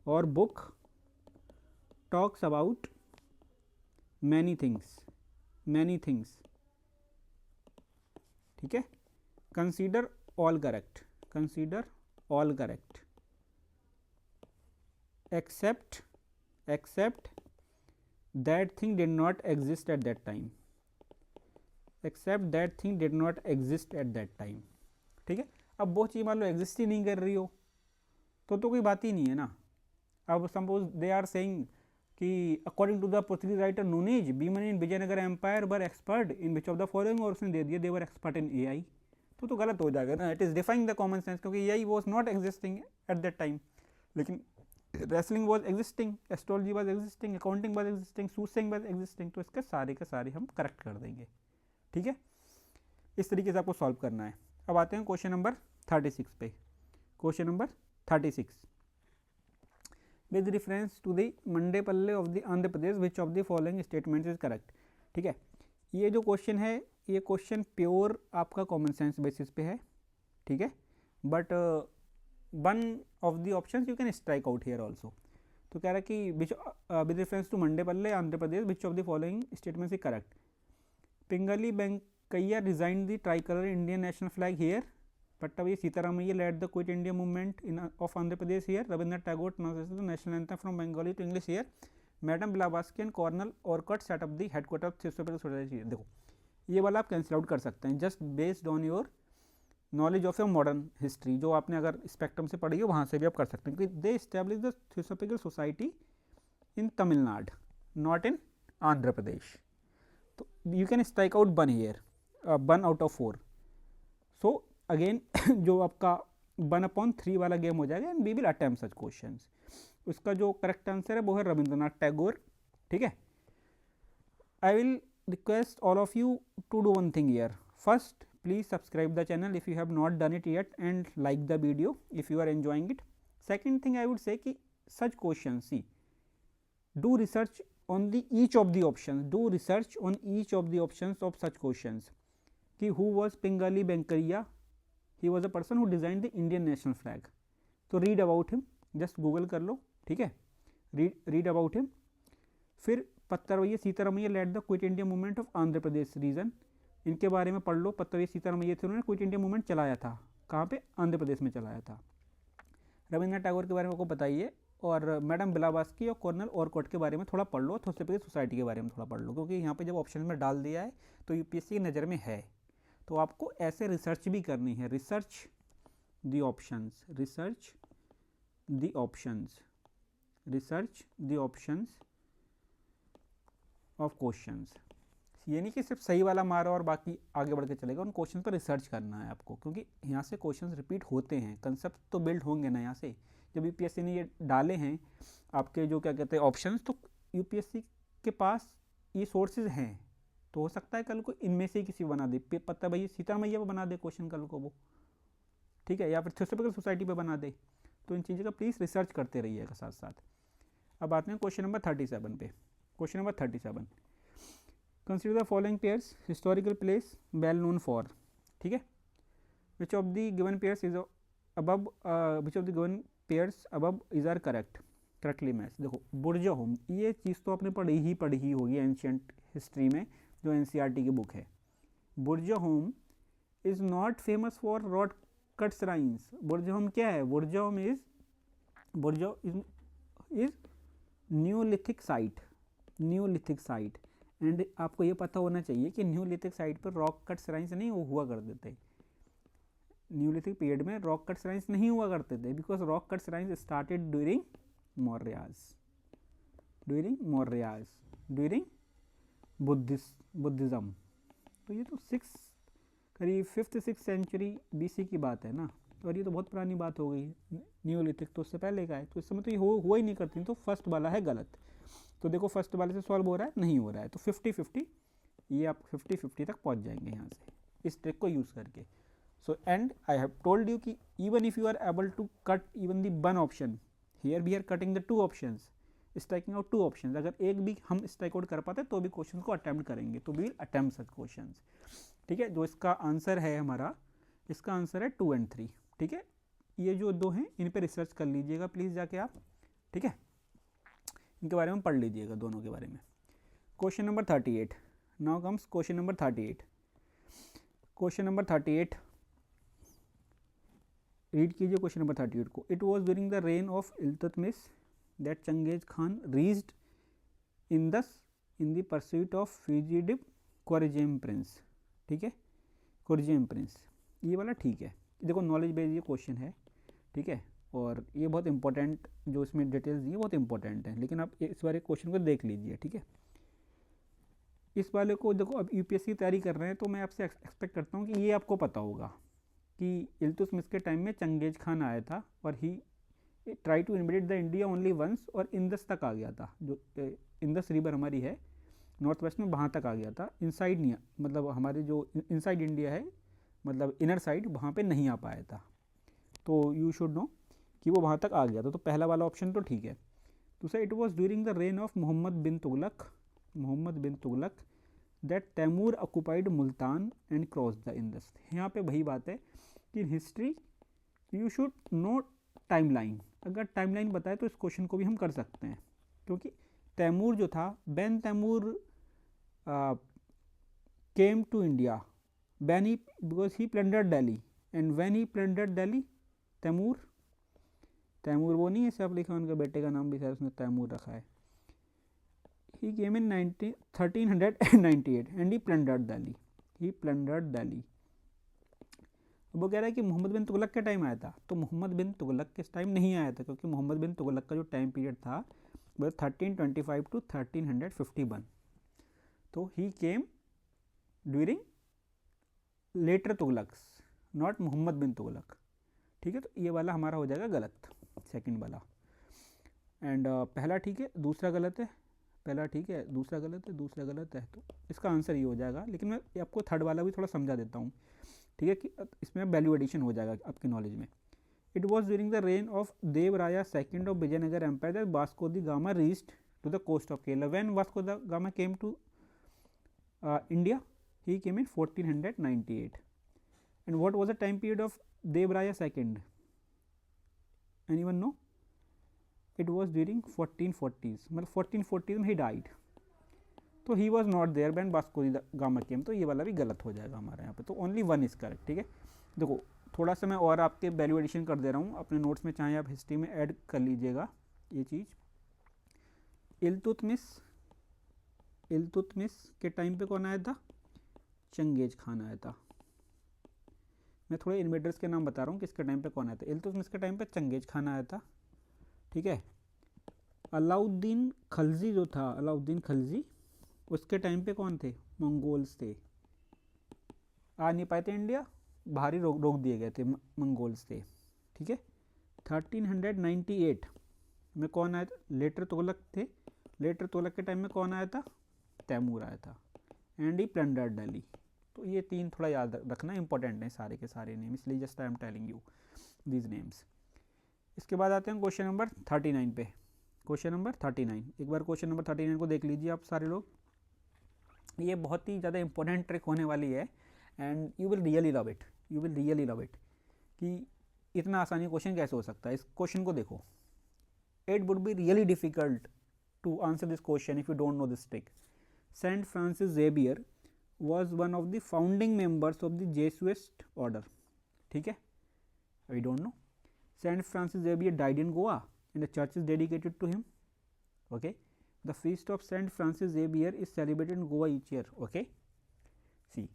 और book talks about many things, ठीक है, consider all correct, except that thing did not exist at that time, except that thing did not exist at that time. ठीक है, अब वो चीज़ मान लो exist ही नहीं कर रही हो तो कोई बात ही नहीं है ना। अब सपोज दे आर सेइंग कि according to the Portuguese writer Nuniz, women in Vijayanagar empire were expert in which of the following, और उसने दे दिया दे वर एक्सपर्ट इन एआई, तो गलत हो जाएगा ना। It is defying the common sense, क्योंकि AI was not existing at that time, लेकिन wrestling was existing, astrology was existing, accounting was existing, soothsaying was existing, तो इसके सारे हम करेक्ट कर देंगे। ठीक है, इस तरीके से आपको सॉल्व करना है। अब आते हैं क्वेश्चन नंबर 36 पे। Question number 36, with reference to the Mandepalle of the Andhra Pradesh which of the following statements is correct. ठीक है, ये जो क्वेश्चन है ये क्वेश्चन प्योर आपका कॉमन सेंस बेसिस पे है। ठीक है, but one of the options you can strike out here also. तो कह रहा है कि with reference to Mandepalle Andhra Pradesh which of the following statements is correct. Pingali Venkaiah resign the try colour Indian national flag here. Pattabhi Sitaramayya led the Quit India movement of Andhra Pradesh here. Rabindranath Tagore translated the national anthem from Bengali to English here. Madam Blavatsky and Cornel Orcutt set up the headquarters of Theosophical Society here. देखो ये वाला आप cancel out कर सकते हैं just based on your knowledge of your modern history, जो आपने अगर स्पेक्ट्रम से पढ़ी है वहाँ से भी आप कर सकते हैं, क्योंकि they establish the Theosophical Society in Tamil Nadu, not in Andhra Pradesh. तो you can strike out one here, 1 out of 4। So again जो आपका 1/3 वाला गेम हो जाएगा, and we will attempt such questions. उसका जो करेक्ट आंसर है वो है रविंद्रनाथ टैगोर। ठीक है, I will request all of you to do one thing here. First, please subscribe the channel if you have not done it yet, and like the video if you are enjoying it. Second thing I would say कि such question, see do research on the each of the options, do research on each of the options of such questions कि who was Pingali Venkaiah, he was a person who designed the Indian national flag। तो read about him, just Google कर लो। ठीक है, read about him। फिर Pattabhi Sitaramayya led the Quit India movement of Andhra Pradesh region, इनके बारे में पढ़ लो। पत्तरवैया सीतारामैया थे, उन्होंने क्विट इंडिया मूवमेंट चलाया था, कहाँ पे, आंध्र प्रदेश में चलाया था। रविंद्रनाथ टैगोर के बारे में आपको बताइए, और मैडम ब्लावास्की और कर्नल ऑरकुट के बारे में थोड़ा पढ़ लो, थियोसॉफिकल सोसाइटी के बारे में थोड़ा पढ़ लो, क्योंकि यहाँ पे जब ऑप्शन में डाल दिया है तो यूपीएससी की नज़र में है, तो आपको ऐसे रिसर्च भी करनी है। Research the options, research the options, research the options of questions. ये नहीं कि सिर्फ सही वाला मारो और बाकी आगे बढ़ के चलेगा, उन क्वेश्चन पर रिसर्च करना है आपको, क्योंकि यहाँ से क्वेश्चंस रिपीट होते हैं, कंसेप्ट तो बिल्ड होंगे ना यहाँ से। जब यूपीएससी ने ये डाले हैं आपके जो क्या कहते हैं ऑप्शंस, तो यूपीएससी के पास ये सोर्सेज हैं, तो हो सकता है कल को इनमें से ही किसी बना दे, पता भाई सीतारामैया पर बना दे क्वेश्चन कल को वो, ठीक है, या फिर थियोसॉफिकल सोसाइटी पे बना दे। तो इन चीज़ों का प्लीज़ रिसर्च करते रहिएगा साथ साथ। अब आते हैं क्वेश्चन नंबर 37 पे। Question number 37, consider the following pairs historical place well known for. ठीक है, which of the given pairs is above, which of the given pairs above is are correctly match. देखो बुर्जा होम, ये चीज़ तो आपने पढ़ी ही होगी एंशियंट हिस्ट्री में, जो एनसीईआरटी की बुक है। बुर्जा home is not famous for rock cut shrines. बुर्जा होम क्या है? बुर्जा home is Neolithic site, Neolithic site. And आपको ये पता होना चाहिए कि न्यूलिथिक साइट पर रॉक कट श्राइन्स नहीं हुआ करते थे, न्यूलिथिक पीरियड में रॉक कट श्राइन्स नहीं हुआ करते थे, because rock cut shrines started during Mauryas, during Buddhism. तो ये तो करीब 5th-6th सेंचुरी बीसी की बात है ना, और ये तो बहुत पुरानी बात हो गई। न्यूलिथिक तो उससे पहले का है, तो इस समय तो ये हुआ ही नहीं करती, तो फर्स्ट वाला है गलत। तो देखो फर्स्ट वाले से सॉल्व हो रहा है, नहीं हो रहा है, तो 50-50, ये आप 50-50 तक पहुंच जाएंगे यहाँ से इस ट्रिक को यूज़ करके। So and I have told you कि even if you are able to cut even the one option, here we are cutting the 2 options, striking out 2 options. अगर एक भी हम स्ट्राइक आउट कर पाते तो भी क्वेश्चन को अटैम्प्ट करेंगे, तो we will attempt such question. ठीक है, जो इसका आंसर है हमारा, इसका आंसर है 2 and 3। ठीक है, ये जो 2 हैं इन पे रिसर्च कर लीजिएगा प्लीज़ जाके आप। ठीक है, इनके बारे में पढ़ लीजिएगा, दोनों के बारे में। Question number 38, now comes question number 38। Question number 38 read कीजिए क्वेश्चन नंबर 38 को। It was during the reign of Iltutmish that Genghis Khan reached in the pursuit of fugitive Khwarizm prince. ठीक है, खुर्जियम प्रिंस, ये वाला ठीक है। देखो नॉलेज बेस्ड ये क्वेश्चन है, ठीक है, और ये बहुत इंपॉर्टेंट जो इसमें डिटेल्स दी बहुत इंपॉर्टेंट है, लेकिन आप इस बारे क्वेश्चन को देख लीजिए, ठीक है। इस वाले को देखो, अब यूपीएससी तैयारी कर रहे हैं तो मैं आपसे एक्सपेक्ट करता हूँ कि ये आपको पता होगा कि इल्तुतमिश के टाइम में चंगेज खान आया था और he try to invade the India only once, और इंदस तक आ गया था, जो इंदस रिवर हमारी है नॉर्थ वेस्ट में, वहाँ तक आ गया था। इनसाइड नहीं, मतलब हमारे जो इनसाइड इंडिया है, मतलब इनर साइड, वहाँ पे नहीं आ पाया था। तो यू शुड नो कि वो वहाँ तक आ गया था। तो पहला वाला ऑप्शन तो ठीक है। दूसरा, it was during the reign of Mohammad bin Tughlaq that Timur occupied Multan and cross the Indus. यहाँ पे वही बात है कि history you should know timeline. अगर टाइमलाइन बताए तो इस क्वेश्चन को भी हम कर सकते हैं, क्योंकि तैमूर जो था, when Timur came to India, then he because he plundered Delhi, and when he plundered Delhi, Timur वो नहीं है सब लिखा, उनका बेटे का नाम भी शायद उसने तैमूर रखा है। ही केम इन 1398 एंड ही प्लंडर्ड दिल्ली। वो कह रहा है कि मोहम्मद बिन तुगलक के टाइम आया था, तो मोहम्मद बिन तुगलक के टाइम नहीं आया था, क्योंकि मोहम्मद बिन तुगलक का जो टाइम पीरियड था वो 1325 टू 1351। तो he came during later Tughlaqs, not Mohammad bin Tughlaq, ठीक है। तो ये वाला हमारा हो जाएगा गलत, सेकंड वाला। एंड पहला ठीक है, दूसरा गलत है, पहला ठीक है, दूसरा गलत है, तो इसका आंसर ये हो जाएगा। लेकिन मैं आपको थर्ड वाला भी थोड़ा समझा देता हूँ, ठीक है, कि इसमें वैल्यू एडिशन हो जाएगा आपकी नॉलेज में। It was during the reign of Devaraya second of Vijayanagar empire that Vasco da Gama reached to the coast of Kerala. When Vasco da Gama came to India, he came in 1498. And what was the time period of Devraya II? Anyone know? It was during 1440s, मतलब 1440s में he died, तो he was not there when Vasco da Gama came। तो ये वाला भी गलत हो जाएगा हमारे यहाँ पे, तो ओनली वन इज करेक्ट, ठीक है। देखो थोड़ा सा मैं और आपके वैल्यू एडिशन कर दे रहा हूँ अपने नोट्स में, चाहे आप हिस्ट्री में ऐड कर लीजिएगा ये चीज़। इल्तुतमिश के टाइम पे कौन आया था? चंगेज खान आया था। मैं थोड़े इन्वेडर्स के नाम बता रहा हूँ किसके टाइम पे कौन आया था। इल्तुतमिश के टाइम पे चंगेज खान आया था, ठीक है। अलाउद्दीन खलजी जो था, अलाउद्दीन खलजी, उसके टाइम पे कौन थे? मंगोल्स थे। आ नहीं पाए थे इंडिया, बाहर ही रोक दिए गए थे, मंगोल्स थे, ठीक है। 1398 में कौन आया था? लेटर तुगलक थे। लेटर तुगलक के टाइम में कौन आया था? तैमूर आया था। And he plundered Delhi. तो ये तीन थोड़ा याद रखना, इंपॉर्टेंट है सारे के सारे नेम, इसलिए just I am telling you these names. इसके बाद आते हैं क्वेश्चन नंबर 39 पे। क्वेश्चन नंबर 39, एक बार क्वेश्चन नंबर 39 को देख लीजिए आप सारे लोग। ये बहुत ही ज़्यादा इंपॉर्टेंट ट्रिक होने वाली है, and you will really love it, कि इतना आसानी क्वेश्चन कैसे हो सकता है। इस क्वेश्चन को देखो, it would be really difficult to answer this question if you don't know this trick. Saint Francis Xavier was one of the founding members of the Jesuit order, ठीक है। we don't know. Saint Francis Xavier died in Goa and the church is dedicated to him, okay. The feast of Saint Francis Xavier is celebrated in Goa each year, okay. See,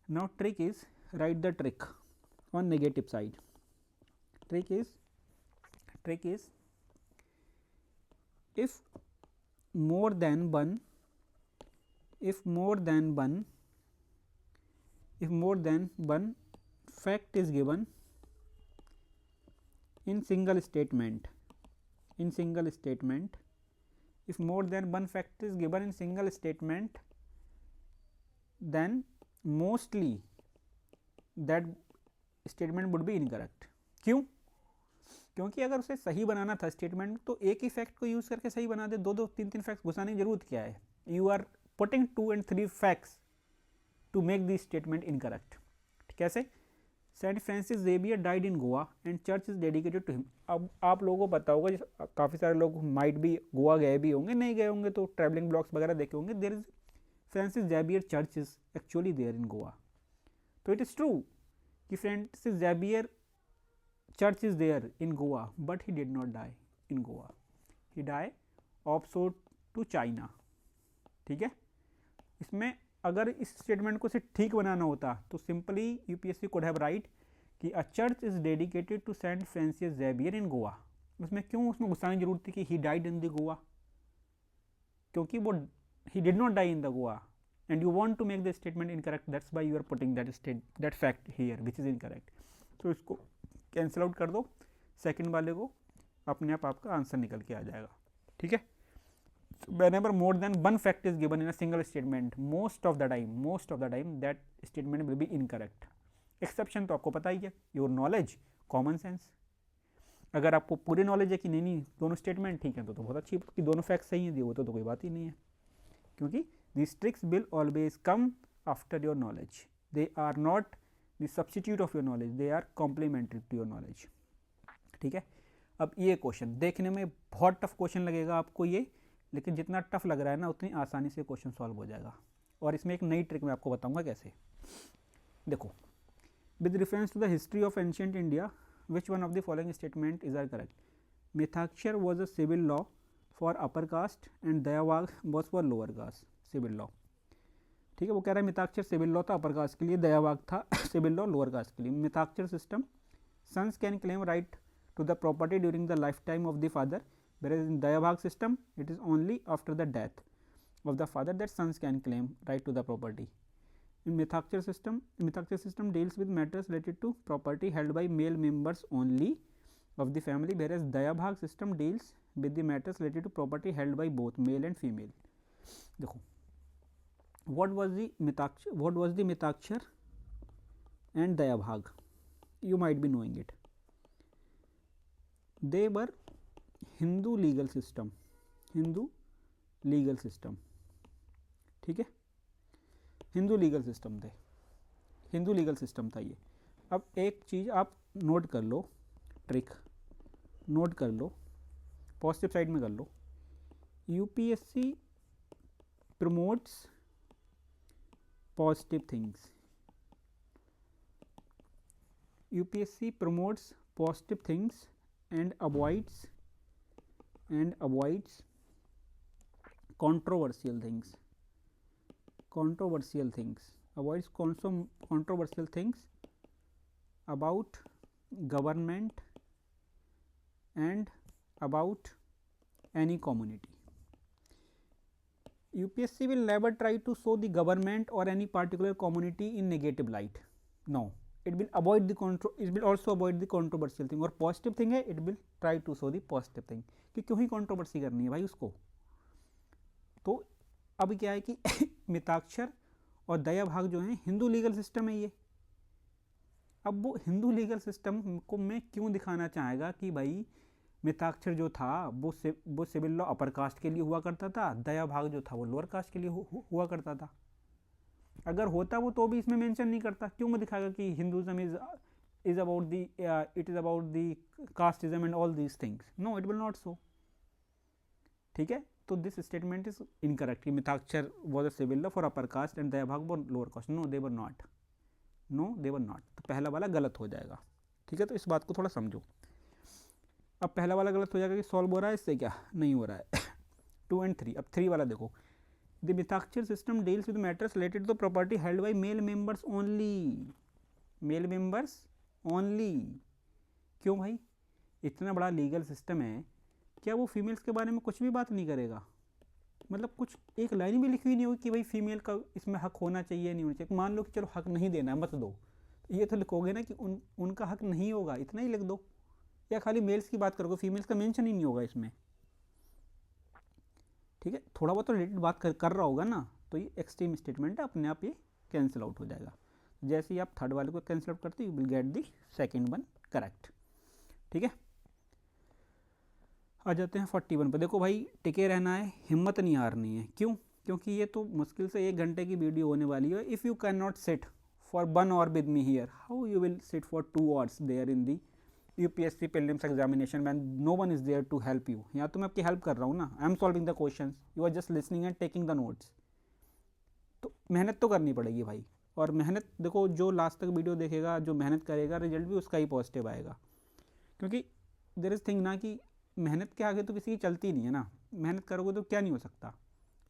now trick is, write the trick on negative side. Trick is if more than one fact is given in single statement, if more than one fact is given in single statement, then mostly that statement would be incorrect. क्यों? क्योंकि अगर उसे सही बनाना था statement, तो एक ही fact को use करके सही बना दे। दो तीन फैक्ट्स घुसाने की जरूरत क्या है? You are putting 2 and 3 facts to make this statement incorrect. कैसे? Saint Francis Xavier died in Goa and church is dedicated to him. अब आप लोगों को पता होगा, काफ़ी सारे लोग माइट भी गोवा गए भी होंगे, नहीं गए होंगे तो ट्रैवलिंग ब्लॉग्स वगैरह देखे होंगे। There is Francis Xavier church is actually there in Goa. तो इट इज़ ट्रू कि Francis Xavier church is there in Goa, but he did not die in Goa, he die offshore to China, ठीक है। इसमें अगर इस स्टेटमेंट को सिर्फ ठीक बनाना होता तो simply UPSC could have write कि a church is dedicated to Saint Francis Xavier in Goa. उसमें क्यों उसमें घुसाने की जरूरत थी कि he died in the Goa, क्योंकि वो he did not die in the Goa and you want to make the statement incorrect, that's why you are putting that fact here which is incorrect. तो इसको कैंसिल आउट कर दो, second वाले को, अपने आप आपका आंसर निकल के आ जाएगा। ठीक है, whenever more than one fact is given in a single statement, most of the time that statement will be incorrect. Exception तो आपको पता ही है, योर नॉलेज, कॉमन सेंस। अगर आपको पूरी नॉलेज है कि नहीं दोनों स्टेटमेंट ठीक है तो बहुत अच्छी, कि दोनों फैक्ट सही हैं वो तो कोई बात ही नहीं है, क्योंकि these tricks will always come after your knowledge. They are not the substitute of your knowledge, they are complementary to your knowledge. ठीक है, अब ये क्वेश्चन देखने में बहुत टफ क्वेश्चन लगेगा आपको ये, लेकिन जितना टफ लग रहा है ना उतनी आसानी से क्वेश्चन सॉल्व हो जाएगा। और इसमें एक नई ट्रिक मैं आपको बताऊंगा कैसे। देखो, with reference to the history of ancient India which one of the following statement is are correct? Mitakshara was a civil law for upper caste and Dayabhaga was for lower caste civil law. ठीक है, वो कह रहा है Mitakshara civil law था upper caste के लिए, दयावाग था सिविल लॉ लोअर कास्ट के लिए। Mitakshara system, sons can claim right to the property during the life time of the father, whereas in Dayabhaga system it is only after the death of the father that sons can claim right to the property. In Mitakshara system deals with matters related to property held by male members only of the family, whereas दयाभाग system deals with the matters related to property held by both male and female. देखो, what was the Mitakshara and दयाभाग? You might be knowing it. They were Hindu legal system. ठीक है, Hindu legal system थे, Hindu legal system था ये। अब एक चीज़ आप note कर लो, ट्रिक नोट कर लो, पॉजिटिव साइड में कर लो। UPSC promotes positive things, UPSC promotes positive things and avoids controversial things, avoids controversial things about government and about any community. UPSC will never try to show the government or any particular community in negative light. No, it will avoid it will also avoid the controversial thing. और positive thing है, it will try to show the positive thing कि क्यों ही controversy करनी है भाई उसको। तो अब क्या है कि मिताक्षर और दयाभाग जो है हिंदू लीगल सिस्टम है ये। अब वो हिंदू लीगल सिस्टम को मैं क्यों दिखाना चाहेगा कि भाई मिताक्षर जो था वो सिविल लॉ अपर कास्ट के लिए हुआ करता था, दयाभाग जो था वो लोअर कास्ट के लिए हुआ करता था। अगर होता वो तो भी इसमें मेंशन नहीं करता, क्यों मैं दिखाएगा कि Hinduism is about it is about the casteism and all these things. No, it will not so. ठीक है, तो दिस स्टेटमेंट इज इनकरेक्ट कि Mitakshara was a civil law for upper caste and Dayabhaga for lower caste. No, they were not. तो पहला वाला गलत हो जाएगा। ठीक है, तो इस बात को थोड़ा समझो। अब पहला वाला गलत हो जाएगा कि सॉल्व हो रहा है, इससे क्या नहीं हो रहा है। 2 and 3। अब 3 वाला देखो, the Mitakshara system deals with matters related to property held by male members only. Male members only क्यों भाई? इतना बड़ा लीगल सिस्टम है, क्या वो फीमेल्स के बारे में कुछ भी बात नहीं करेगा? मतलब कुछ एक लाइन भी लिखी हुई नहीं होगी कि भाई फीमेल का इसमें हक होना चाहिए नहीं होना चाहिए। मान लो कि चलो हक नहीं देना मत दो, ये तो लिखोगे ना कि उनका हक नहीं होगा, इतना ही लिख दो। या खाली मेल्स की बात करोगे, फीमेल्स का मेंशन ही नहीं होगा इसमें। ठीक है, थोड़ा बहुत तो रिलेटेड बात कर रहा होगा ना, तो ये एक्सट्रीम स्टेटमेंट है, अपने आप ये कैंसिल आउट हो जाएगा। जैसे ही आप थर्ड वाले को कैंसिल आउट करते you will get the second one correct. ठीक है, आ जाते हैं 41 पर। देखो भाई, टिके रहना है, हिम्मत नहीं हारनी है। क्यों? क्योंकि ये तो मुश्किल से 1 घंटे की वीडियो होने वाली है। If you can not sit for 1 hour with me here, how you will sit for 2 hours there in the UPSC prelims examination when no one is there to help you. यहाँ तो मैं आपकी help कर रहा हूँ ना, I am solving the question, you are just listening and taking the notes. तो मेहनत तो करनी पड़ेगी भाई। और मेहनत देखो, जो लास्ट तक वीडियो देखेगा, जो मेहनत करेगा, रिजल्ट भी उसका ही पॉजिटिव आएगा। क्योंकि देयर इज थिंग ना कि मेहनत के आगे तो किसी की चलती नहीं है ना। मेहनत करोगे तो क्या नहीं हो सकता।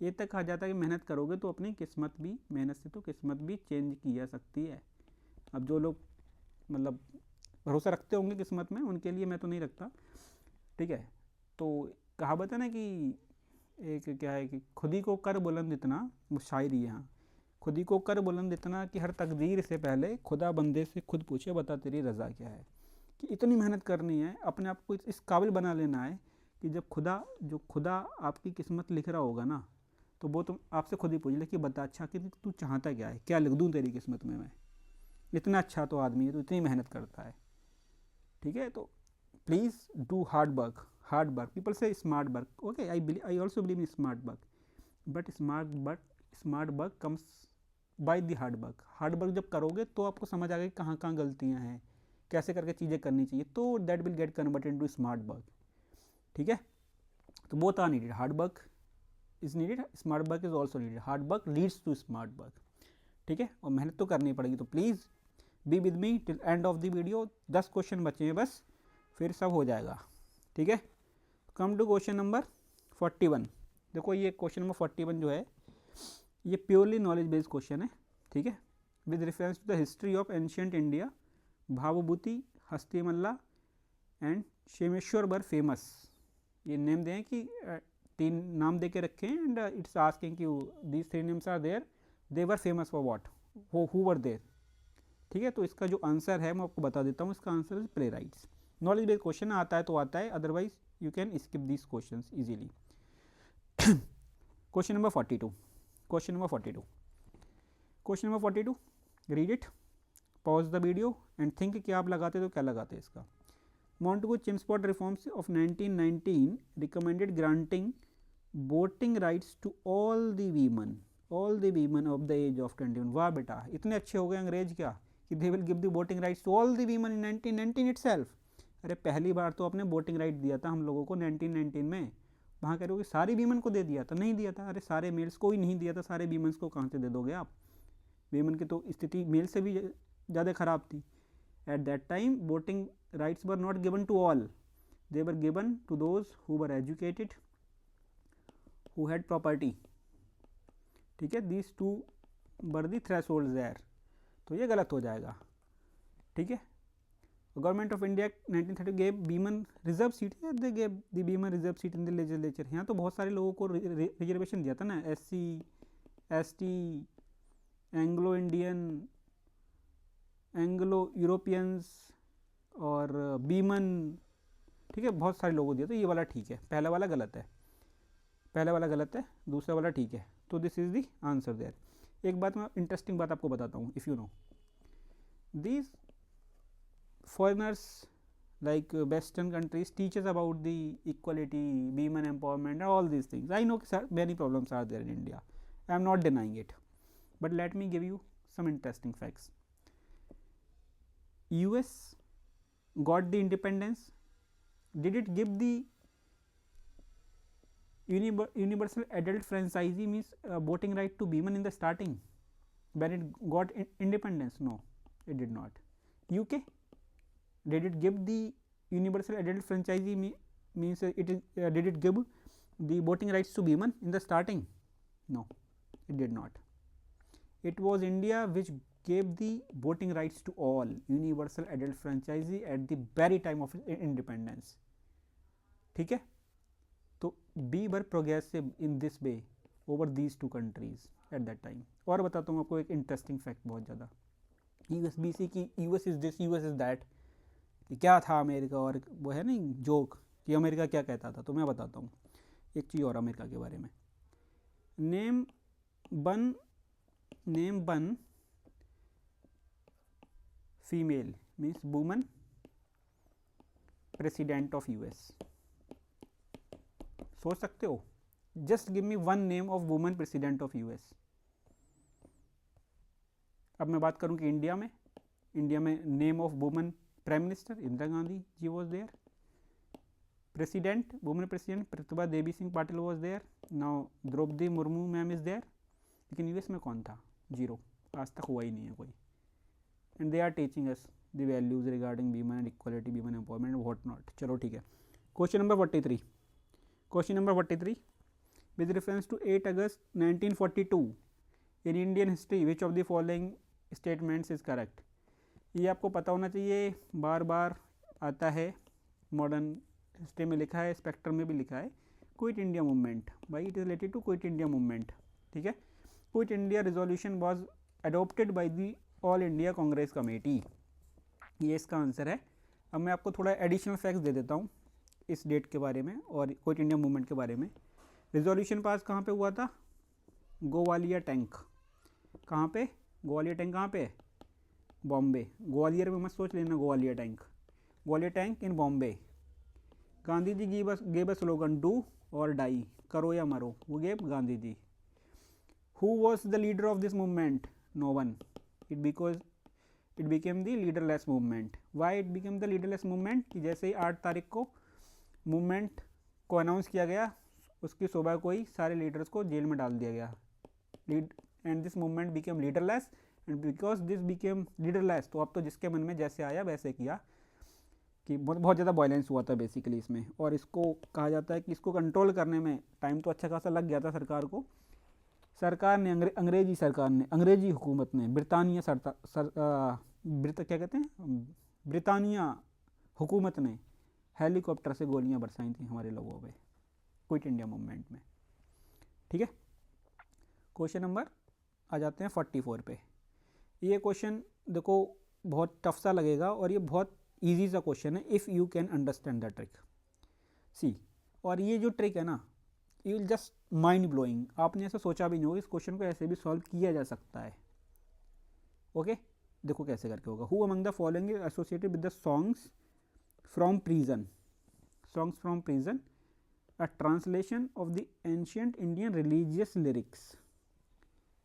ये तक कहा जाता है कि मेहनत करोगे तो अपनी किस्मत भी, मेहनत से तो किस्मत भी चेंज की जा सकती है। अब जो लोग मतलब भरोसा रखते होंगे किस्मत में, उनके लिए, मैं तो नहीं रखता, ठीक है। तो कहावत है ना कि एक क्या है कि खुद ही को कर बुलंद इतना, वो शायरी है, हाँ, खुद ही को कर बुलंद इतना कि हर तकदीर से पहले खुदा बंदे से खुद पूछे बता तेरी रज़ा क्या है। कि इतनी मेहनत करनी है, अपने आप को इस काबिल बना लेना है कि जब खुदा आपकी किस्मत लिख रहा होगा ना, तो वो तुम आपसे खुद ही पूछ ले कि बता अच्छा कि तू चाहता क्या है, क्या लिख दूँ तेरी किस्मत में मैं, इतना अच्छा तो आदमी है, तो इतनी मेहनत करता है, ठीक है। तो please do hard work, people से smart work, okay, I also believe in smart work, but smart work comes by the hard work जब करोगे तो आपको समझ आ गया कहाँ कहाँ गलतियाँ हैं, कैसे करके चीज़ें करनी चाहिए, तो that will get converted into smart work, ठीक है। तो both are needed, hard work is needed, smart work is also needed, hard work leads to smart work, ठीक है। और मेहनत तो करनी पड़ेगी, तो please be with me till end of the video. 10 question बचे हैं बस, फिर सब हो जाएगा, ठीक है। Come to question number 41। देखो ये क्वेश्चन नंबर 41 जो है ये प्योरली नॉलेज बेस्ड क्वेश्चन है, ठीक है। With reference to the history of ancient India, Bhavabhuti, Hastimalla and Kshemeshvara were famous. ये नेम दें कि 3 नाम दे के रखे हैं, एंड इट्स आस्किंग कि these 3 names are there, they were famous for what, who were there, ठीक है। तो इसका जो आंसर है मैं आपको बता देता हूँ, इसका answer is play rights. Knowledge based question आता है तो आता है, otherwise you can skip this question easily. Question number 42, question number 42, question number 42, read it, pause the video and think कि आप लगाते तो क्या लगाते इसका। Montagu Chelmsford reforms of 1919 recommended granting voting rights to all the women of the age of 21। वाह बेटा, इतने अच्छे हो गए अंग्रेज क्या कि they will give the voting rights to all the women in 1919 itself। अरे पहली बार तो आपने वोटिंग राइट दिया था हम लोगों को 1919 में, वहाँ कह रहे हो कि सारी वीमेन को दे दिया था, नहीं दिया था। अरे सारे मेल्स को ही नहीं दिया था, सारे वीमेंस को कहाँ से दे दोगे आप। वीमेन की तो स्थिति मेल से भी ज़्यादा ख़राब थी। At that time, voting rights were not given to all. They were given to those who were educated, who had property, ठीक है। These two were the thresholds there। तो ये गलत हो जाएगा, ठीक है। Government of India 1930 gave women reserve seat, they gave the women reserve seat in the legislature। यहाँ तो बहुत सारे लोगों को रिजर्वेशन दिया था ना, SC, ST, Anglo Indian, Anglo Europeans और बीमन, ठीक है, बहुत सारे लोगों दिया। तो ये वाला ठीक है, पहला वाला गलत है, पहला वाला गलत है, दूसरा वाला ठीक है। तो this is the answer there. एक बात मैं इंटरेस्टिंग बात आपको बताता हूँ, if you know these foreigners like western countries teaches about the equality, women empowerment and all these things. I know many problems are there in India, I am not denying it, but let me give you some interesting facts. US got the independence, did it give the universal adult franchise means voting right to women in the starting when it got independence? No, it did not. UK, did it give the universal adult franchise means did it give the voting rights to women in the starting? No, it did not. It was India which gave the voting rights to all, universal adult franchise at the very time of independence, ठीक है। तो we were progressive in this way over these two countries at that time। और बताता हूँ आपको एक interesting fact बहुत ज़्यादा, USB की US is this, US is that, क्या था अमेरिका, और वो है नहीं जोक कि अमेरिका क्या कहता था। तो मैं बताता हूँ एक चीज़ और अमेरिका के बारे में। Name one female means woman president of US। सोच सकते हो, just give me one name of woman president of US। अब मैं बात करूं कि इंडिया में name of woman prime minister Indira Gandhi ji was there, president women president Pratibha Devi Singh Patil was there, now Draupadi Murmu ma'am is there. लेकिन US में कौन था? जीरो, आज तक हुआ ही नहीं है कोई। And they are teaching us the values regarding women and equality, women empowerment, what not. चलो ठीक है, question number 43, question number 43, with reference to 8 August 1942 in Indian history, which of the following statements is correct? ये आपको पता होना चाहिए, बार बार आता है, मॉडर्न हिस्ट्री में लिखा है, स्पेक्ट्रम में भी लिखा है, क्विट इंडिया मूवमेंट, भाई it is related to quit India movement, ठीक है। Quit India resolution was adopted by the all India Congress committee, ये इसका आंसर है। अब मैं आपको थोड़ा एडिशनल फैक्ट्स दे देता हूँ इस डेट के बारे में और क्विट इंडिया मूवमेंट के बारे में। रिजोल्यूशन पास कहाँ पे हुआ था? गोवालिया टैंक। कहाँ पे? ग्वालियर टैंक कहाँ पे है? बॉम्बे। ग्वालियर में मत सोच लेना Gwalior tank, Gwalior tank in Bombay. Gandhi ji gave a slogan do or die, करो या मरो, वो gave Gandhi ji. Who was the leader of this movement? No one. It became the leaderless movement. Why it became the leaderless movement? कि जैसे ही 8 तारीख को मूवमेंट को announce किया गया, उसकी सुबह को ही सारे लीडर्स को जेल में डाल दिया गया। And this movement became leaderless, and because this became leaderless, तो अब तो जिसके मन में जैसे आया वैसे किया, कि बहुत ज़्यादा वायलेंस हुआ था बेसिकली इसमें। और इसको कहा जाता है कि इसको कंट्रोल करने में टाइम तो अच्छा खासा लग गया था सरकार को। सरकार ने अंग्रेजी सरकार ने, अंग्रेजी हुकूमत ने, क्या कहते हैं, ब्रितानिया हुकूमत ने हेलीकॉप्टर से गोलियां बरसाई थी हमारे लोगों पे क्विट इंडिया मूवमेंट में, ठीक है। क्वेश्चन नंबर आ जाते हैं 44 पे। ये क्वेश्चन देखो बहुत टफ सा लगेगा और ये बहुत ईजी सा क्वेश्चन है if you can understand the trick. See, और ये जो ट्रिक है ना, you will just mind blowing. आपने ऐसा सोचा भी नहीं होगा, इस क्वेश्चन को ऐसे भी सॉल्व किया जा सकता है। ओके, देखो कैसे करके होगा। Who among the following is associated with the songs from prison? Songs from prison, a translation of the ancient Indian religious lyrics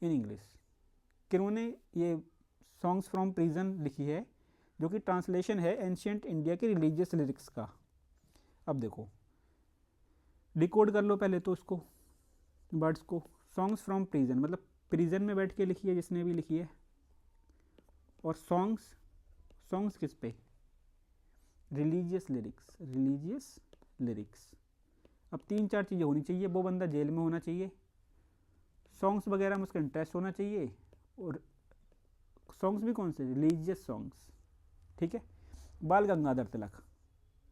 in English. किन्होंने ये सॉन्ग्स फ्रॉम प्रिजन लिखी है, जो कि ट्रांसलेशन है एंशियंट इंडिया के रिलीजियस लिरिक्स का। अब देखो, डिकोड कर लो पहले तो उसको, वर्ड्स को। सॉन्ग्स फ्रॉम प्रिजन मतलब प्रिजन में बैठ के लिखी है जिसने भी लिखी है, और सॉन्ग्स किस पे? Religious lyrics. अब 3-4 चीज़ें होनी चाहिए। वो बंदा जेल में होना चाहिए, सॉन्ग्स वगैरह में उसका इंटरेस्ट होना चाहिए, और सॉन्ग्स भी कौन से? रिलीजियस सॉन्ग्स, ठीक है। बाल गंगाधर तिलक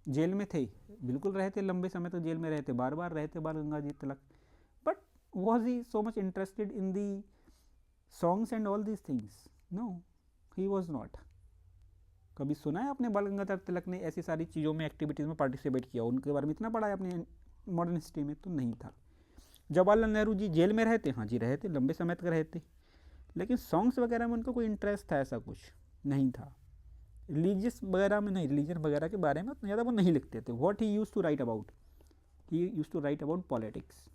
जेल में थे, बिल्कुल रहे थे, लंबे समय तक जेल में रहे थे, बार बार रहे थे Bal Gangadhar Tilak, but was he so much interested in the songs and all these things? No, he was not. कभी सुना है आपने बाल गंगाधर तिलक ने ऐसी सारी चीज़ों में, एक्टिविटीज़ में पार्टिसिपेट किया, उनके बारे में इतना पढ़ा है अपने मॉडर्न हिस्ट्री में? तो नहीं था। जवाहरलाल नेहरू जी जेल में रहते, हाँ जी रहे थे, लंबे समय तक रहे थे, लेकिन सॉन्ग्स वगैरह में उनको कोई इंटरेस्ट था ऐसा कुछ नहीं था। रिलीजियस वगैरह में नहीं, रिलीजन वगैरह के बारे में ज़्यादा वो नहीं लिखते थे। What he used to write about? He used to write about politics,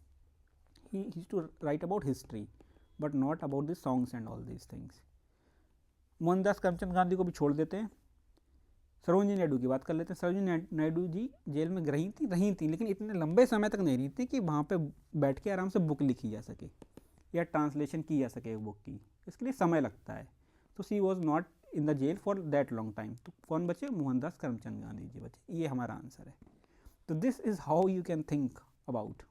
he used to write about history, but not about the songs and all these things. Mohandas Karamchand Gandhi को भी छोड़ देते हैं, सरोजिनी नायडू की बात कर लेते हैं। सरोजिनी नायडू जी जेल में रही थी, लेकिन इतने लंबे समय तक नहीं रही थी कि वहाँ पे बैठ के आराम से बुक लिखी जा सके या ट्रांसलेशन की जा सके बुक की, इसके लिए समय लगता है। तो she was not in the jail for that long time. तो कौन बचे? मोहनदास करमचंद गांधी जी बचे, ये हमारा आंसर है। तो this is how you can think about,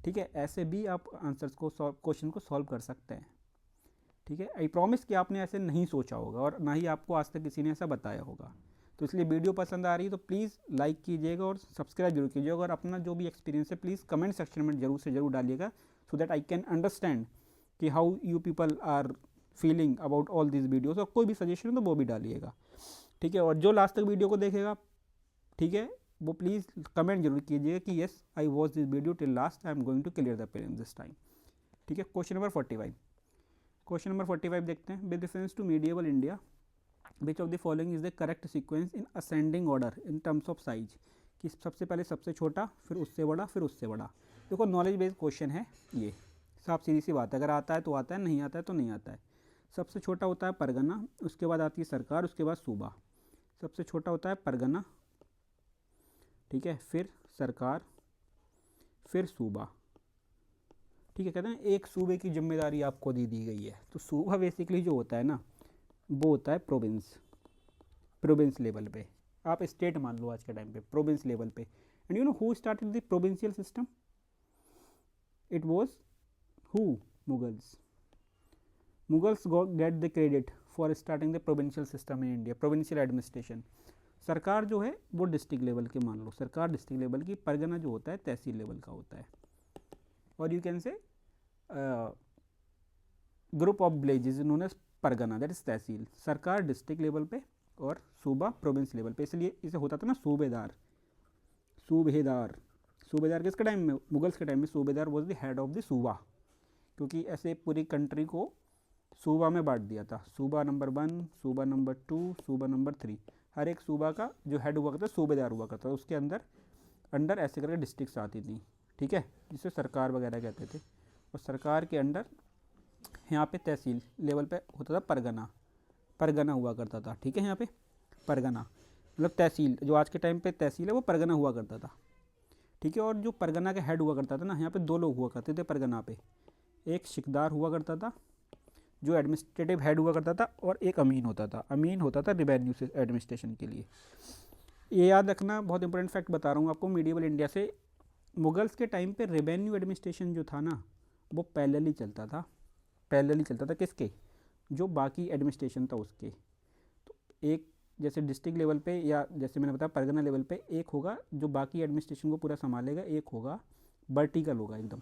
ठीक है। ऐसे भी आप आंसर्स को क्वेश्चन को सॉल्व कर सकते हैं, ठीक है। आई प्रॉमिस कि आपने ऐसे नहीं सोचा होगा और ना ही आपको आज तक किसी ने ऐसा बताया होगा। तो इसलिए वीडियो पसंद आ रही है तो प्लीज़ लाइक कीजिएगा और सब्सक्राइब जरूर कीजिएगा, और अपना जो भी एक्सपीरियंस है प्लीज़ कमेंट सेक्शन में जरूर से जरूर डालिएगा, so that I can understand कि how you people are feeling about all this videos. और कोई भी सजेशन हो तो वो भी डालिएगा, ठीक है। और जो लास्ट तक वीडियो को देखेगा, ठीक है, वो प्लीज़ कमेंट जरूर कीजिएगा कि yes I watch this video till last, I am going to clear the prelims this time, ठीक है। Question number 45। क्वेश्चन नंबर 45 देखते हैं। With reference to medieval India, which of the following is the correct sequence in ascending order in terms of size? कि सबसे पहले सबसे छोटा, फिर उससे बड़ा, फिर उससे बड़ा। देखो नॉलेज बेस्ड क्वेश्चन है ये, साफ सीधी सी बात है, अगर आता है तो आता है, नहीं आता है तो नहीं आता है। सबसे छोटा होता है परगना, उसके बाद आती है सरकार, उसके बाद सूबा। सबसे छोटा होता है परगना, ठीक है, फिर सरकार, फिर सूबा, ठीक है। कहते हैं एक सूबे की जिम्मेदारी आपको दी गई है, तो सूबा बेसिकली जो होता है ना, वो होता है प्रोविंस लेवल पे। आप स्टेट मान लो आज के टाइम पे, प्रोविंस लेवल पे। And you know who started the provincial system? It was who? Mughals. Mughals get the credit for starting the provincial system in India, provincial administration. सरकार जो है वो डिस्ट्रिक्ट लेवल की मान लो, सरकार डिस्ट्रिक्ट लेवल की, परगना जो होता है तहसील लेवल का होता है. और you can say group of villages known as pargana, that is tehsil. सरकार डिस्ट्रिक्ट लेवल पे और सूबा प्रोविंस लेवल पे, इसलिए इसे होता था ना सूबेदार. सूबेदार, सूबेदार किसके टाइम में? मुगल्स के टाइम में सूबेदार was the head of the सूबा, क्योंकि ऐसे पूरी कंट्री को सूबा में बांट दिया था. सूबा नंबर 1, सूबा नंबर 2, सूबा नंबर 3. हर एक सूबा का जो हेड हुआ करता सूबेदार हुआ करता, उसके अंडर ऐसे करके डिस्ट्रिक्ट्स आती थी. ठीक है, जिसे सरकार वगैरह कहते थे. और सरकार के अंडर यहाँ पे तहसील लेवल पे होता था परगना, परगना हुआ करता था. ठीक है, यहाँ पे परगना मतलब तहसील, जो आज के टाइम पे तहसील है वो परगना हुआ करता था. ठीक है, और जो परगना का हेड हुआ करता था ना, यहाँ पे 2 लोग हुआ करते थे परगना पे. एक शिकदार हुआ करता था जो एडमिनिस्ट्रेटिव हेड हुआ करता था, और एक अमीन होता था. अमीन होता था रिवेन्यू से एडमिनिस्ट्रेशन के लिए. ये याद रखना, बहुत इंपॉर्टेंट फैक्ट बता रहा हूँ आपको मीडिएवल इंडिया से. मुगल्स के टाइम पे रेवेन्यू एडमिनिस्ट्रेशन जो था ना, वो पैरेलली चलता था. पैरेलली चलता था किसके? जो बाकी एडमिनिस्ट्रेशन था उसके. तो एक जैसे डिस्ट्रिक्ट लेवल पे, या जैसे मैंने बताया परगना लेवल पे, एक होगा जो बाकी एडमिनिस्ट्रेशन को पूरा संभालेगा, एक होगा वर्टिकल होगा एकदम,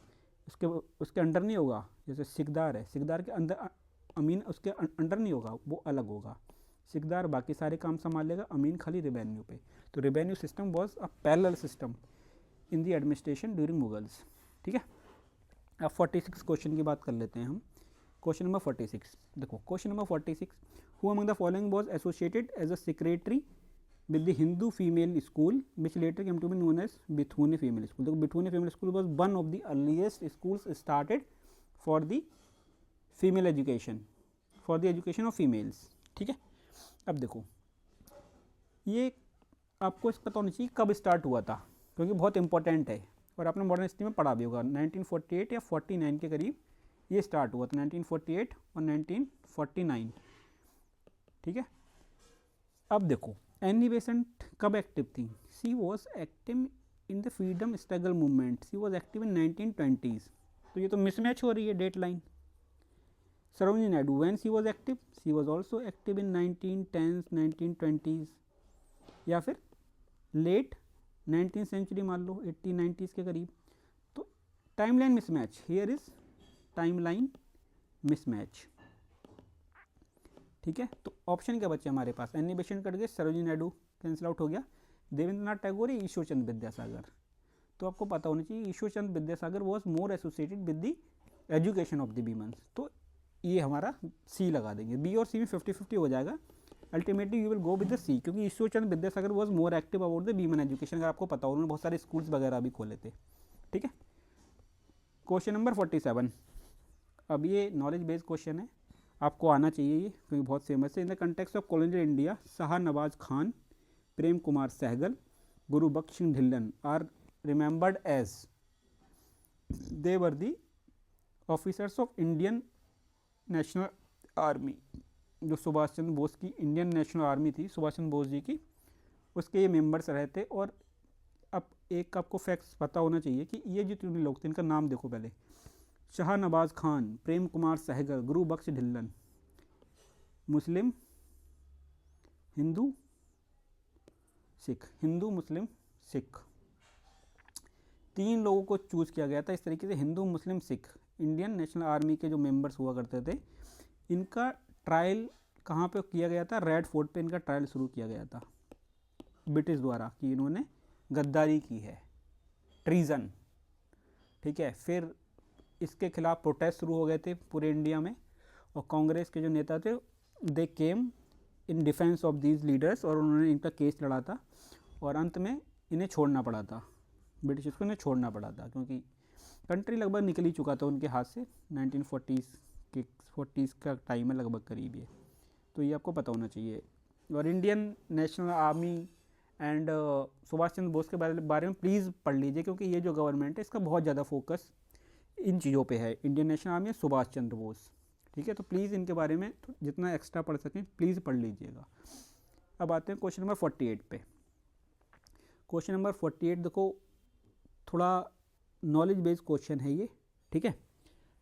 उसके अंडर नहीं होगा. जैसे सिकदार है, सिकदार के अंदर अमीन उसके अंडर नहीं होगा, वो अलग होगा. सिकदार बाकी सारे काम संभालेगा, अमीन खाली रेवेन्यू पे. तो revenue system was a parallel system in the administration during Mughals. ठीक है, अब 46 क्वेश्चन की बात कर लेते हैं हम. क्वेश्चन नंबर 46 देखो. Question number 46, who among the following was associated as a secretary with the Hindu female school which later came to be known as Bithuni female school. देखो Bithuni female school was one of the earliest schools started for the female education, for the education of females. ठीक है, अब देखो ये आपको इस पता होना चाहिए कब स्टार्ट हुआ था, क्योंकि बहुत इंपॉर्टेंट है और आपने मॉडर्न हिस्ट्री में पढ़ा भी होगा. 1948 या 49 के करीब ये स्टार्ट हुआ था, 1948 और 1949. ठीक है, अब देखो एनी बेसेंट कब एक्टिव थी? She was active in the freedom struggle movement. She was active in 1920s. तो ये तो मिसमैच हो रही है date line. Sarojini Naidu when she was active? She was also active in 1910s 1920s, या फिर लेट 19th सेंचुरी मान लो 1890s के करीब. तो time line mismatch, here is time line mismatch. ठीक है, तो ऑप्शन क्या बचे हमारे पास? एनी बेसेंट कट गए, सरोजिनी नायडू कैंसिल आउट हो गया, देवेंद्रनाथ टैगोर या ईश्वर चंद्र विद्यासागर. तो आपको पता होना चाहिए Ishwar Chandra Vidyasagar was more associated with the education of the womens. तो ये हमारा सी लगा देंगे. बी और सी में 50-50 हो जाएगा. Ultimately you will go with the C, क्योंकि Ishwar Chandra Vidyasagar was more active about the women education. अगर आपको पता हो, उन्होंने बहुत सारे स्कूल्स वगैरह भी खोले थे. ठीक है, क्वेश्चन नंबर 47. अब ये नॉलेज बेस्ड क्वेश्चन है, आपको आना चाहिए ये, क्योंकि बहुत फेमस है. In the context of colonial India, Shah Nawaz Khan, Prem Kumar Sahgal, Guru Bakhsh Singh Dhillon are remembered as, they were the officers of Indian National Army. जो सुभाष चंद्र बोस की इंडियन नेशनल आर्मी थी, सुभाष चंद्र बोस जी की, उसके ये मेंबर्स रहे थे. और अब एक आपको फैक्ट्स पता होना चाहिए कि ये जो तीनों लोग थे, इनका नाम देखो पहले. शाह नवाज खान, प्रेम कुमार सहगल, गुरु बख्श ढिल्लन. मुस्लिम, हिंदू, सिख. हिंदू, मुस्लिम, सिख, 3 लोगों को चूज किया गया था इस तरीके से. हिंदू, मुस्लिम, सिख इंडियन नेशनल आर्मी के जो मेंबर्स हुआ करते थे. इनका ट्रायल कहाँ पे किया गया था? रेड फोर्ट पे इनका ट्रायल शुरू किया गया था ब्रिटिश द्वारा कि इन्होंने गद्दारी की है, ट्रीजन. ठीक है, फिर इसके खिलाफ प्रोटेस्ट शुरू हो गए थे पूरे इंडिया में, और कांग्रेस के जो नेता थे they came in defence of these leaders, और उन्होंने इनका केस लड़ा था. और अंत में इन्हें छोड़ना पड़ा था, ब्रिटिश को इन्हें छोड़ना पड़ा था, क्योंकि कंट्री लगभग निकल ही चुका था उनके हाथ से. 1940s का टाइम है लगभग करीब ये. तो ये आपको पता होना चाहिए. और Indian National Army and Subhash Chandra Bose के बारे में प्लीज़ पढ़ लीजिए, क्योंकि ये जो गवर्नमेंट है इसका बहुत ज़्यादा फोकस इन चीज़ों पे है. Indian National army, Subhash Chandra Bose. ठीक है, तो प्लीज़ इनके बारे में जितना एक्स्ट्रा पढ़ सकें प्लीज़ पढ़ लीजिएगा. अब आते हैं क्वेश्चन नंबर 48 पे. क्वेश्चन नंबर 48 देखो, थोड़ा नॉलेज बेस्ड क्वेश्चन है ये, ठीक है,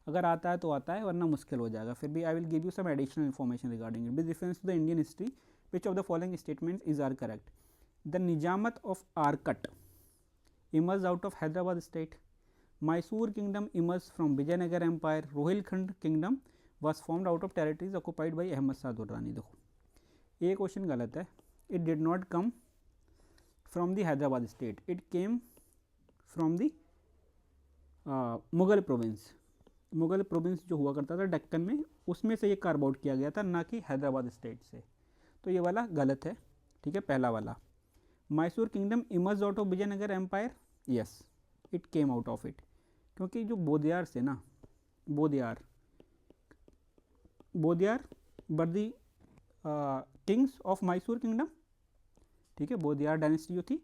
अगर आता है तो आता है, वरना मुश्किल हो जाएगा. फिर भी I will give you some additional information regarding it. With reference to the Indian history which of the following statements is are correct. The Nizamat of Arcot emerged out of Hyderabad state. Mysore kingdom emerged from Vijayanagar empire. Rohilkhand kingdom was formed out of territories occupied by Ahmad Shah Durrani. देखो ये question गलत है. It did not come from the Hyderabad state. It came from the Mughal province. Mughal province जो हुआ करता था डक्कन में, उसमें से ये कार्व आउट किया गया था, ना कि हैदराबाद स्टेट से. तो ये वाला गलत है. ठीक है, पहला वाला. Mysore kingdom emerge out of Vijayanagar empire. Yes, it came out of it, क्योंकि जो बोधियार से ना, Wodeyar were the kings of Mysore kingdom. ठीक है, बोधियार डायनेस्टी जो थी,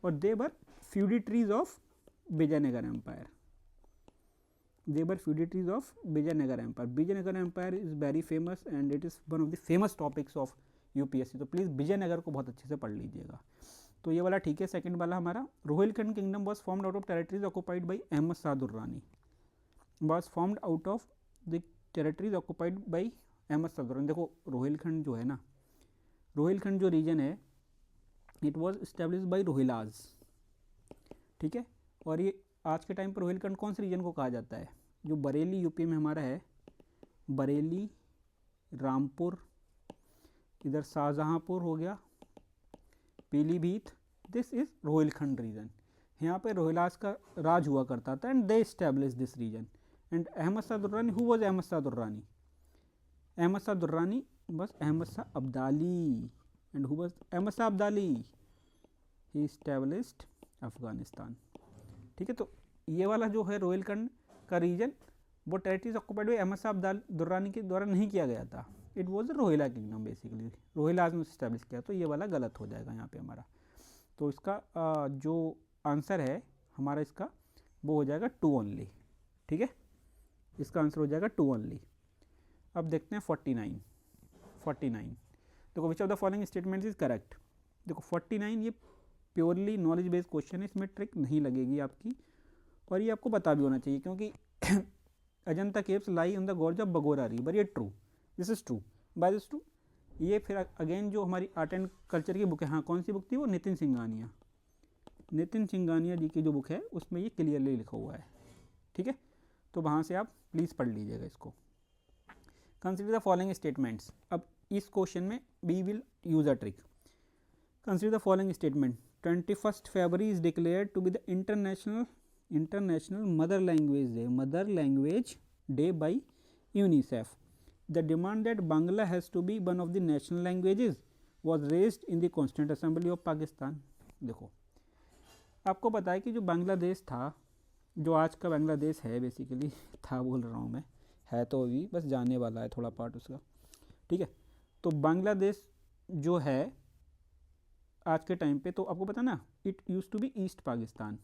और they were feudatories of Vijayanagar empire. They were feudatories of Vijayanagar Empire. Vijayanagar Empire is very famous and it is one of the famous topics of UPSC. तो please Vijayanagar को बहुत अच्छे से पढ़ लीजिएगा. तो ये वाला ठीक है. सेकंड वाला हमारा, Rohilkhand kingdom was formed out of territories occupied by Ahmad Shah Durrani. Was formed out of the territories occupied by Ahmad Shah Durrani. देखो रोहिलखंड जो है ना, रोहिलखंड जो रीजन है, it was establish by Rohillas. ठीक है, और ये आज के टाइम पर रोहिलखंड कौन से रीजन को कहा जाता है? जो बरेली यूपी में हमारा है, बरेली, रामपुर, इधर शाहजहाँपुर हो गया, Pilibhit, this is Rohilkhand region. यहाँ पे रोहिलास का राज हुआ करता था and they establish this region. And Ahmad Shah Durrani, who was Ahmad Shah Durrani? Ahmad Shah Durrani was Ahmad Shah Abdali. And who was Ahmad Shah Abdali? He established Afghanistan. ठीक है, तो ये वाला जो है रोहिलखंड का रीजन, वो territories occupied by Ahmad Shah Durrani के द्वारा नहीं किया गया था. It was Rohilla kingdom, basically Rohillas में इस्टेब्लिश किया. तो ये वाला गलत हो जाएगा यहाँ पे हमारा. तो इसका जो आंसर है हमारा, इसका वो हो जाएगा 2 ओनली. ठीक है, इसका आंसर हो जाएगा 2 ओनली. अब देखते हैं 49. देखो विच of the following statements is correct. देखो 49 ये प्योरली नॉलेज बेस्ड क्वेश्चन है, इसमें ट्रिक नहीं लगेगी आपकी, और ये आपको पता भी होना चाहिए, क्योंकि Ajanta caves lie on the gorge of बगोरा रिवर. ये true, this is true, by this true. ये फिर अगेन जो हमारी आर्ट एंड कल्चर की बुक है, हाँ कौन सी बुक थी वो? नितिन सिंघानिया जी की जो बुक है, उसमें ये क्लियरली लिखा हुआ है. ठीक है, तो वहाँ से आप प्लीज़ पढ़ लीजिएगा इसको. Consider the following statements. अब इस क्वेश्चन में we will use a trick. Consider the following statement. 21 February is declared to be the international mother language day by UNICEF. The demand that Bangla has to be one of the national languages was raised in the Constituent Assembly of Pakistan. देखो आपको पता है कि जो बांग्लादेश था, जो आज का बांग्लादेश है, बेसिकली था बोल रहा हूँ मैं, है तो अभी बस जाने वाला है थोड़ा पार्ट उसका. ठीक है, तो बांग्लादेश जो है आज के टाइम पे, तो आपको पता ना, it use to be east Pakistan.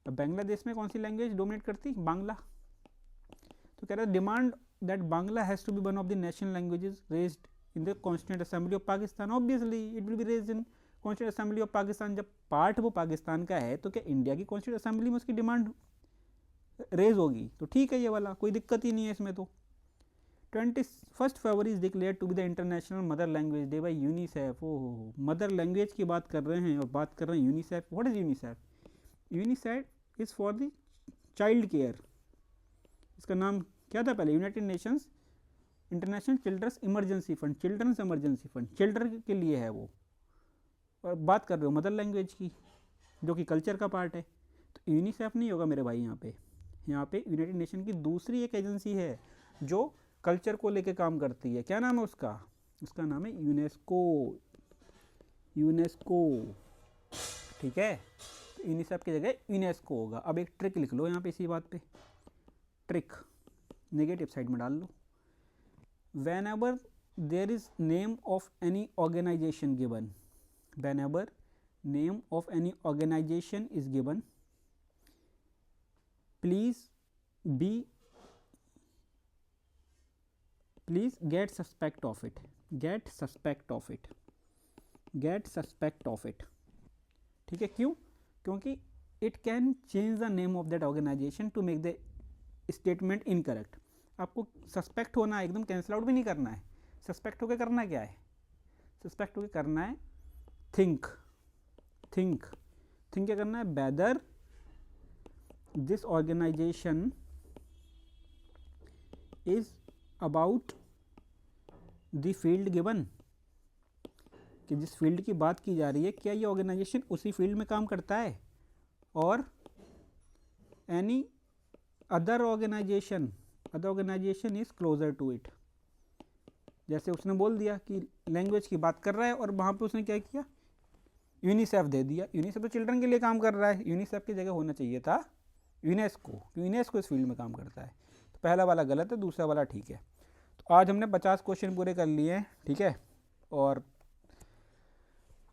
अब बांग्लादेश में कौन सी लैंग्वेज डोमिनेट करती? बांग्ला. तो कह रहा है demand that Bangla has to be one of the national languages raised in the constituent assembly of Pakistan. Obviously it will be raised in constituent assembly of Pakistan. जब part वो पाकिस्तान का है, तो क्या इंडिया की कॉन्स्टिट्यूंट असेंबली में उसकी डिमांड रेज होगी? तो ठीक है, ये वाला कोई दिक्कत ही नहीं है इसमें. तो 21 February is declared to be the International Mother Language Day by UNICEF. Oh, mother language की बात कर रहे हैं और बात कर रहे हैं UNICEF. What is UNICEF? UNICEF is for the child care. इसका नाम क्या था पहले? United Nations International Children's Emergency Fund. Children's Emergency Fund children के लिए है वो. और बात कर रहे हो मदर लैंग्वेज की, जो कि कल्चर का पार्ट है. तो यूनिसेफ नहीं होगा मेरे भाई. यहाँ पे यूनाइटेड नेशन की दूसरी एक एजेंसी है जो कल्चर को लेके काम करती है. क्या नाम है उसका? उसका नाम है यूनेस्को. ठीक है, तो यूनिसेफ की जगह यूनेस्को होगा. अब एक ट्रिक लिख लो यहाँ पे इसी बात पे. ट्रिक नेगेटिव साइड में डाल लो. Whenever there is name of any organization given, whenever name of any organization is given, please get suspect of it. ठीक है, क्यों? क्योंकि it can change the name of that organization to make the statement incorrect. आपको suspect होना है, एकदम cancel out भी नहीं करना है। सस्पेक्ट होकर करना क्या है, सस्पेक्ट होकर करना है थिंक क्या करना है, whether this organization is about the field given, कि जिस फील्ड की बात की जा रही है क्या ये ऑर्गेनाइजेशन उसी फील्ड में काम करता है, और any other organization is closer to it. जैसे उसने बोल दिया कि लैंग्वेज की बात कर रहा है और वहाँ पे उसने क्या किया, यूनिसेफ दे दिया। यूनिसेफ तो चिल्ड्रन के लिए काम कर रहा है, यूनिसेफ की जगह होना चाहिए था यूनेस्को इस फील्ड में काम करता है। तो पहला वाला गलत है, दूसरा वाला ठीक है। तो आज हमने 50 क्वेश्चन पूरे कर लिए हैं, ठीक है। और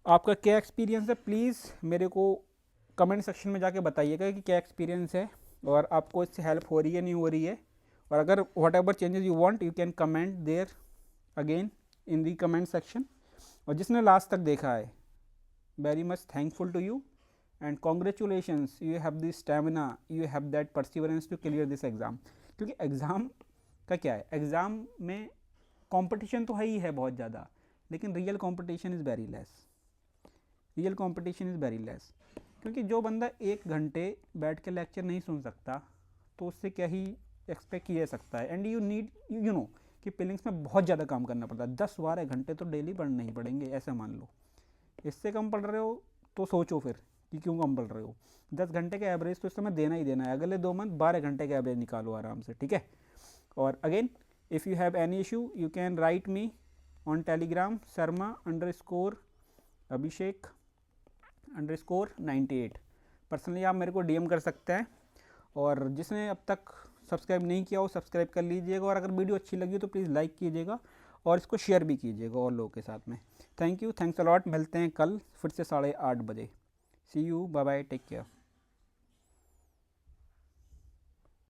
आपका क्या एक्सपीरियंस है, प्लीज़ मेरे को कमेंट सेक्शन में जाके बताइएगा कि क्या एक्सपीरियंस है और आपको इससे हेल्प हो रही है नहीं हो रही है। और अगर whatever changes you want you can comment there again in the comment section. और जिसने लास्ट तक देखा है, very much thankful to you and congratulations, you have the stamina, you have that perseverance to clear this exam. क्योंकि exam का क्या है, exam में कंपटीशन तो है ही है बहुत ज़्यादा, लेकिन real competition is very less. क्योंकि जो बंदा 1 घंटे बैठ के लेक्चर नहीं सुन सकता तो उससे क्या ही एक्सपेक्ट किया जा सकता है। And you need you know कि प्रीलिम्स में बहुत ज़्यादा काम करना पड़ता है, 10-12 घंटे तो डेली पढ़ने ही पड़ेंगे, ऐसा मान लो। इससे कम पढ़ रहे हो तो सोचो फिर कि क्यों कम पढ़ रहे हो। 10 घंटे का एवरेज तो इस समय देना ही देना है, अगले 2 मंथ 12 घंटे का एवरेज निकालो आराम से, ठीक है। और again if you have any issue you can write me on Telegram Sarma_Abhishek_98। Personally आप मेरे को डीएम कर सकते हैं। और जिसने अब तक सब्सक्राइब नहीं किया हो सब्सक्राइब कर लीजिएगा, और अगर वीडियो अच्छी लगी तो प्लीज़ लाइक कीजिएगा और इसको शेयर भी कीजिएगा और लोगों के साथ में। Thank you, thanks a lot. मिलते हैं कल फिर से 8:30 बजे। See you, bye bye, take care.